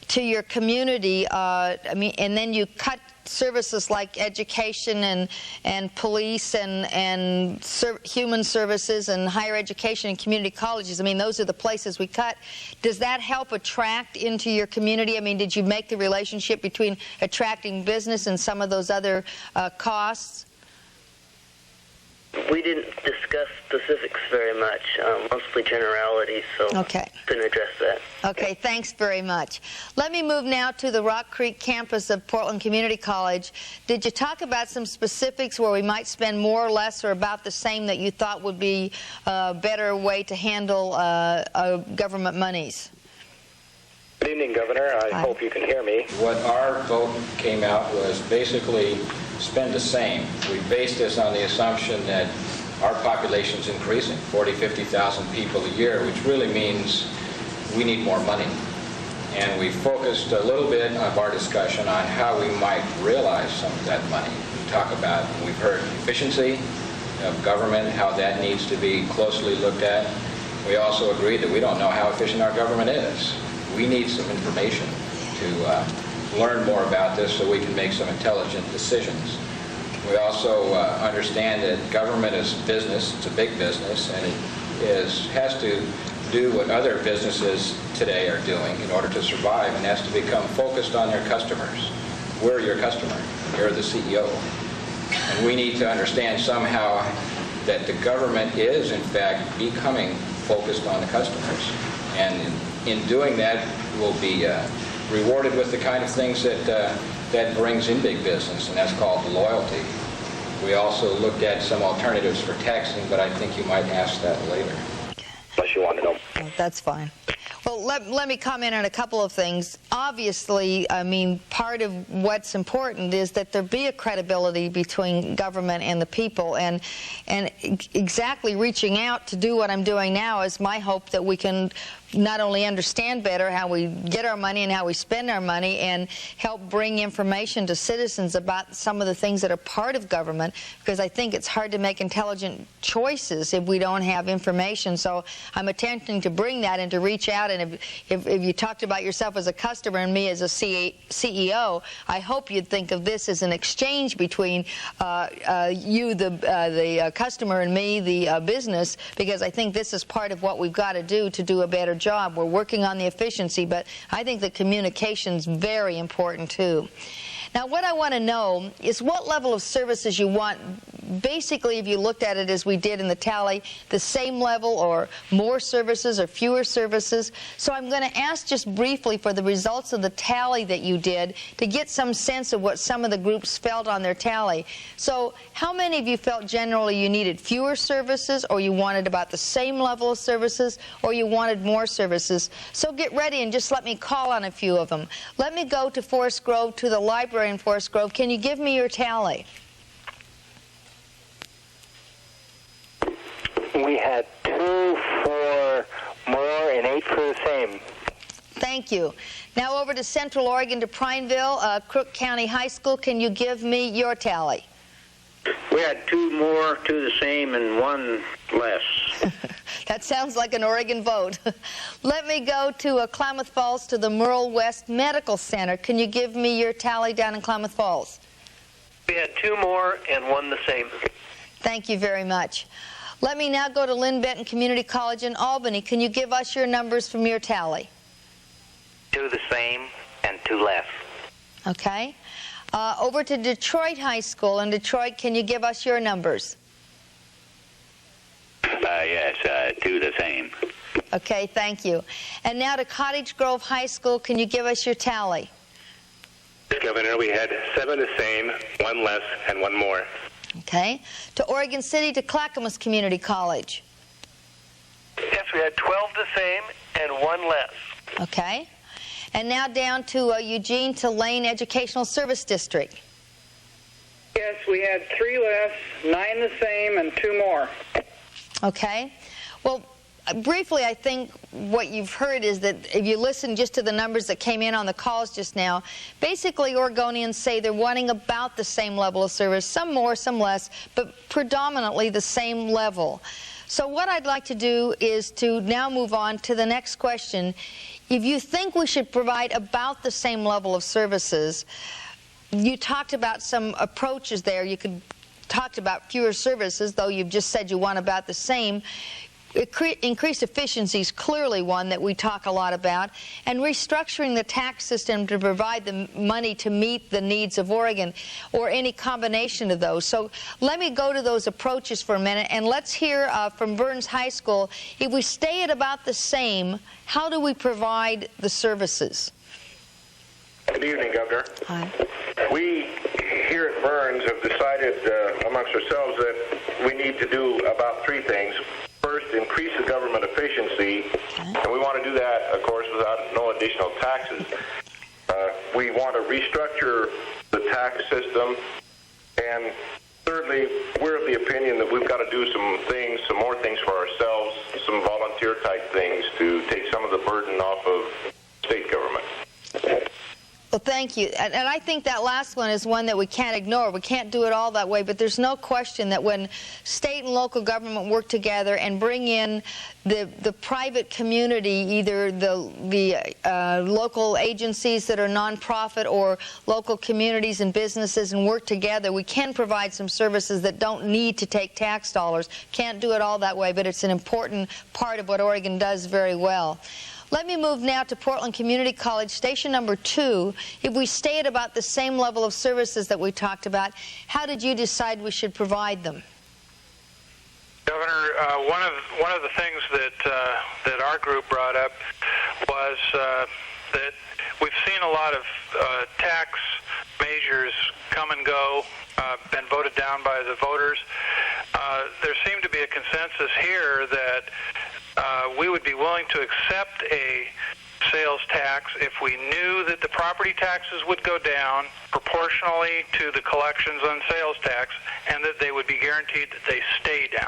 A: to your community, and then you cut services like education and police and human services and higher education and community colleges. I mean, those are the places we cut. Does that help attract into your community? I mean, did you make the relationship between attracting business and some of those other costs?
U: We didn't discuss specifics very much, mostly generalities, so couldn't address that.
A: Okay, thanks very much. Let me move now to the Rock Creek campus of Portland Community College. Did you talk about some specifics where we might spend more or less or about the same that you thought would be a better way to handle government monies?
N: Good evening, Governor. I hope you can hear me.
C: What our vote came out was basically spend the same. We based this on the assumption that our population is increasing, 50,000 people a year, which really means we need more money. And we focused a little bit of our discussion on how we might realize some of that money. We talk about, we've heard efficiency of government, how that needs to be closely looked at. We also agreed that we don't know how efficient our government is. We need some information to learn more about this so we can make some intelligent decisions. We also understand that government is business, it's a big business, and it has to do what other businesses today are doing in order to survive, and has to become focused on their customers. We're your customer, you're the CEO. And we need to understand somehow that the government is, in fact, becoming focused on the customers. And in doing that, we'll be rewarded with the kind of things that brings in big business, and that's called loyalty. We also looked at some alternatives for taxing, but I think you might ask that later.
N: Unless you want to know.
A: That's fine. Well, let me comment on a couple of things. Obviously, I mean, part of what's important is that there be a credibility between government and the people, and exactly reaching out to do what I'm doing now is my hope that we can not only understand better how we get our money and how we spend our money, and help bring information to citizens about some of the things that are part of government, because I think it's hard to make intelligent choices if we don't have information. So I'm attempting to bring that and to reach out, and if you talked about yourself as a customer and me as a CEO, I hope you'd think of this as an exchange between you, the customer, and me, the business, because I think this is part of what we've got to do a better job. We're working on the efficiency, but I think the communication's very important too. Now, what I want to know is what level of services you want. Basically, if you looked at it as we did in the tally, the same level or more services or fewer services. So I'm going to ask just briefly for the results of the tally that you did to get some sense of what some of the groups felt on their tally. So how many of you felt generally you needed fewer services, or you wanted about the same level of services, or you wanted more services? So get ready and just let me call on a few of them. Let me go to Forest Grove, to the library in Forest Grove. Can you give me your tally?
T: We had 2 for more and 8 for the same.
A: Thank you. Now over to Central Oregon, to Prineville, Crook County High School. Can you give me your tally?
K: We had 2 more, 2 the same, and 1 less.
A: That sounds like an Oregon vote. Let me go to Klamath Falls, to the Merle West Medical Center. Can you give me your tally down in Klamath Falls?
K: We had 2 more and 1 the same.
A: Thank you very much. Let me now go to Lynn Benton Community College in Albany. Can you give us your numbers from your tally?
K: 2 the same and 2 less.
A: Okay. Over to Detroit High School in Detroit. Can you give us your numbers?
K: Yes, 2 the same.
A: Okay, thank you. And now to Cottage Grove High School. Can you give us your tally?
V: Governor, we had 7 the same, 1 less, and 1 more.
A: Okay. To Oregon City, to Clackamas Community College.
K: Yes, we had 12 the same and 1 less.
A: Okay. And now down to Eugene, to Lane Educational Service District.
W: Yes, we had 3 less, 9 the same, and 2 more.
A: Okay. Well, briefly, I think what you've heard is that if you listen just to the numbers that came in on the calls just now, basically Oregonians say they're wanting about the same level of service, some more, some less, but predominantly the same level. So what I'd like to do is to now move on to the next question. If you think we should provide about the same level of services, you talked about some approaches there. You could talked about fewer services, though you've just said you want about the same. Increased efficiency is clearly one that we talk a lot about, and restructuring the tax system to provide the money to meet the needs of Oregon, or any combination of those. So let me go to those approaches for a minute, and let's hear from Burns High School. If we stay at about the same, how do we provide the services?
V: Good evening, Governor.
A: Hi.
V: We here at Burns have decided amongst ourselves that we need to do about three things. First, increase the government efficiency, and we want to do that, of course, without no additional taxes. We want to restructure the tax system, and thirdly, we're of the opinion that we've got to do some more things for ourselves, some volunteer-type things to take some of the burden off of state government.
A: Well, thank you. And I think that last one is one that we can't ignore. We can't do it all that way, but there's no question that when state and local government work together and bring in the private community, either the local agencies that are nonprofit or local communities and businesses, and work together, we can provide some services that don't need to take tax dollars. Can't do it all that way, but it's an important part of what Oregon does very well. Let me move now to Portland Community College, station number 2. If we stay at about the same level of services that we talked about, how did you decide we should provide them?
L: Governor, one of the things that our group brought up was that we've seen a lot of tax measures come and go, been voted down by the voters. There seemed to be a consensus here that we would be willing to accept a sales tax if we knew that the property taxes would go down proportionally to the collections on sales tax, and that they would be guaranteed that they stay down.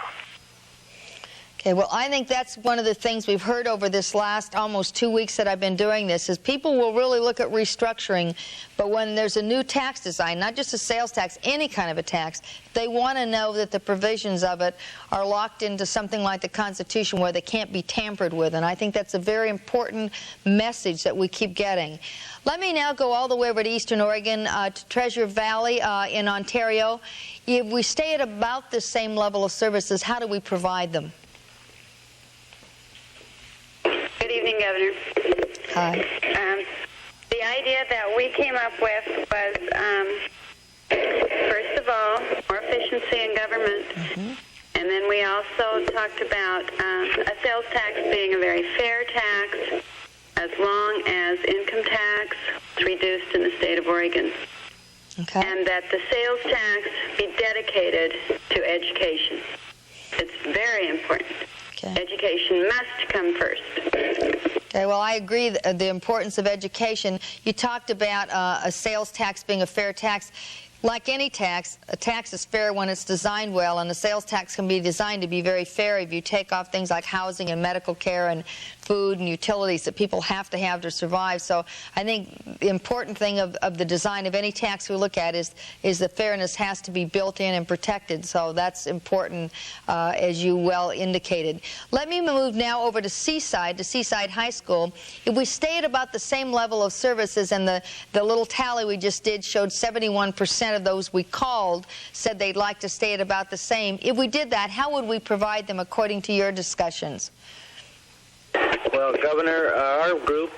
A: Okay, well, I think that's one of the things we've heard over this last almost 2 weeks that I've been doing this, is people will really look at restructuring, but when there's a new tax design, not just a sales tax, any kind of a tax, they want to know that the provisions of it are locked into something like the Constitution where they can't be tampered with, and I think that's a very important message that we keep getting. Let me now go all the way over to Eastern Oregon, to Treasure Valley in Ontario. If we stay at about the same level of services, how do we provide them?
O: Good evening, Governor.
A: Hi.
O: The idea that we came up with was, first of all, more efficiency in government. Mm-hmm. And then we also talked about a sales tax being a very fair tax as long as income tax is reduced in the state of Oregon.
A: Okay.
O: And that the sales tax be dedicated to education. It's very important.
A: Okay.
O: Education must come first.
A: Okay, well, I agree the importance of education. You talked about a sales tax being a fair tax. Like any tax, a tax is fair when it's designed well, and a sales tax can be designed to be very fair if you take off things like housing and medical care and food and utilities that people have to survive. So I think the important thing of the design of any tax we look at is the fairness has to be built in and protected. So that's important, as you well indicated. Let me move now over to Seaside High School. If we stay at about the same level of services, and the little tally we just did showed 71% of those we called said they'd like to stay at about the same. If we did that, how would we provide them according to your discussions?
K: Well, Governor, our group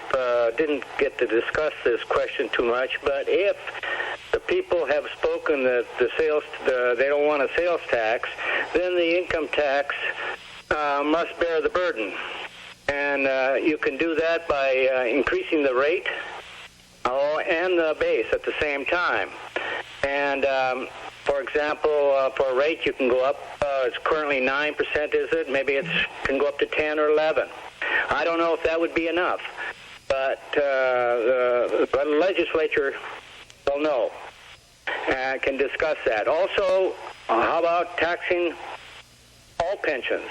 K: didn't get to discuss this question too much, but if the people have spoken that they don't want a sales tax, then the income tax must bear the burden. And you can do that by increasing the rate and the base at the same time. And for example, for a rate you can go up, it's currently 9%, is it? Maybe it can go up to 10 or 11. I don't know if that would be enough, but the legislature will know and can discuss that. Also, how about taxing all pensions,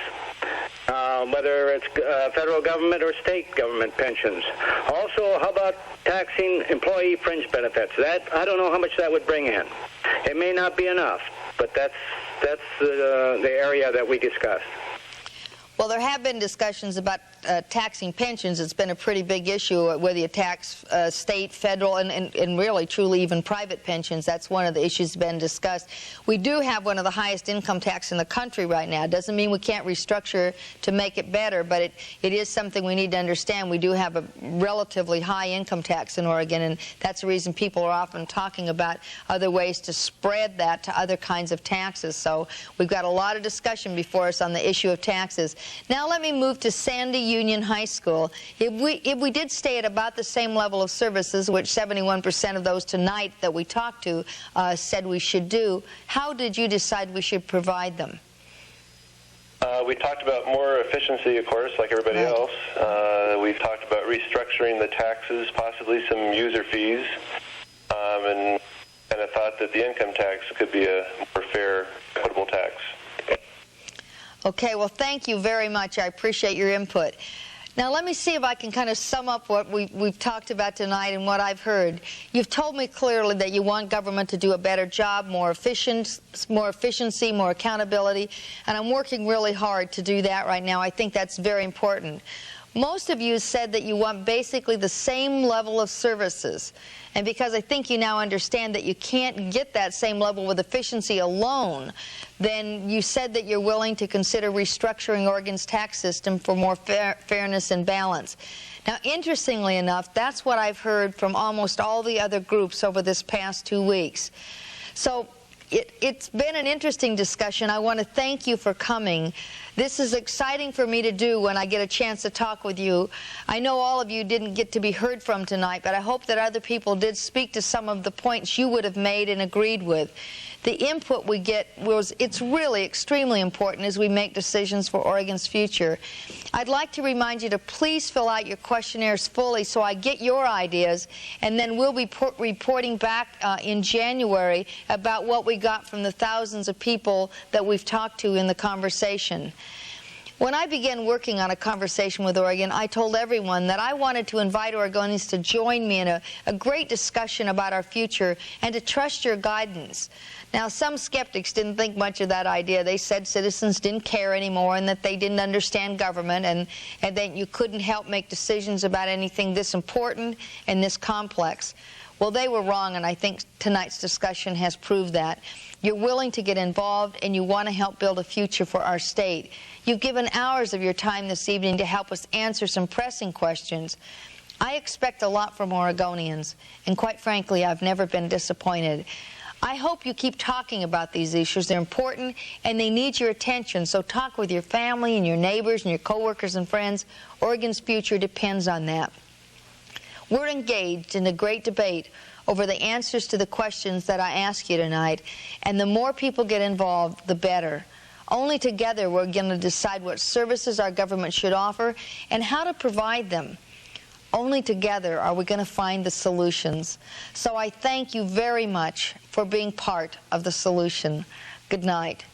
K: whether it's federal government or state government pensions? Also, how about taxing employee fringe benefits? That I don't know how much that would bring in. It may not be enough, but that's the area that we discussed.
A: Well, there have been discussions about taxing pensions, it's been a pretty big issue, whether you tax state, federal, and really, truly, even private pensions. That's one of the issues been discussed. We do have one of the highest income tax in the country right now. It doesn't mean we can't restructure to make it better, but it is something we need to understand. We do have a relatively high income tax in Oregon, and that's the reason people are often talking about other ways to spread that to other kinds of taxes. So we've got a lot of discussion before us on the issue of taxes. Now let me move to Sandy Union High School. If we did stay at about the same level of services, which 71% of those tonight that we talked to said we should do, how did you decide we should provide them?
P: We talked about more efficiency, of course, like everybody else. We talked about restructuring the taxes, possibly some user fees, and I thought that the income tax could be a more fair, equitable tax.
A: Okay, well, thank you very much. I appreciate your input. Now, let me see if I can kind of sum up what we've talked about tonight and what I've heard. You've told me clearly that you want government to do a better job, more efficiency, more accountability, and I'm working really hard to do that right now. I think that's very important. Most of you said that you want basically the same level of services. And because I think you now understand that you can't get that same level with efficiency alone, then you said that you're willing to consider restructuring Oregon's tax system for more fairness and balance. Now, interestingly enough, that's what I've heard from almost all the other groups over this past 2 weeks. So it's been an interesting discussion. I want to thank you for coming. This is exciting for me to do when I get a chance to talk with you. I know all of you didn't get to be heard from tonight, but I hope that other people did speak to some of the points you would have made and agreed with. The input we get, it's really extremely important as we make decisions for Oregon's future. I'd like to remind you to please fill out your questionnaires fully so I get your ideas, and then we'll be reporting back in January about what we got from the thousands of people that we've talked to in the conversation. When I began working on a conversation with Oregon, I told everyone that I wanted to invite Oregonians to join me in a great discussion about our future and to trust your guidance. Now, some skeptics didn't think much of that idea. They said citizens didn't care anymore and that they didn't understand government and that you couldn't help make decisions about anything this important and this complex. Well, they were wrong, and I think tonight's discussion has proved that. You're willing to get involved, and you want to help build a future for our state. You've given hours of your time this evening to help us answer some pressing questions. I expect a lot from Oregonians, and quite frankly, I've never been disappointed. I hope you keep talking about these issues. They're important, and they need your attention, so talk with your family and your neighbors and your coworkers and friends. Oregon's future depends on that. We're engaged in a great debate over the answers to the questions that I ask you tonight, and the more people get involved, the better. Only together we're going to decide what services our government should offer and how to provide them. Only together are we going to find the solutions. So I thank you very much for being part of the solution. Good night.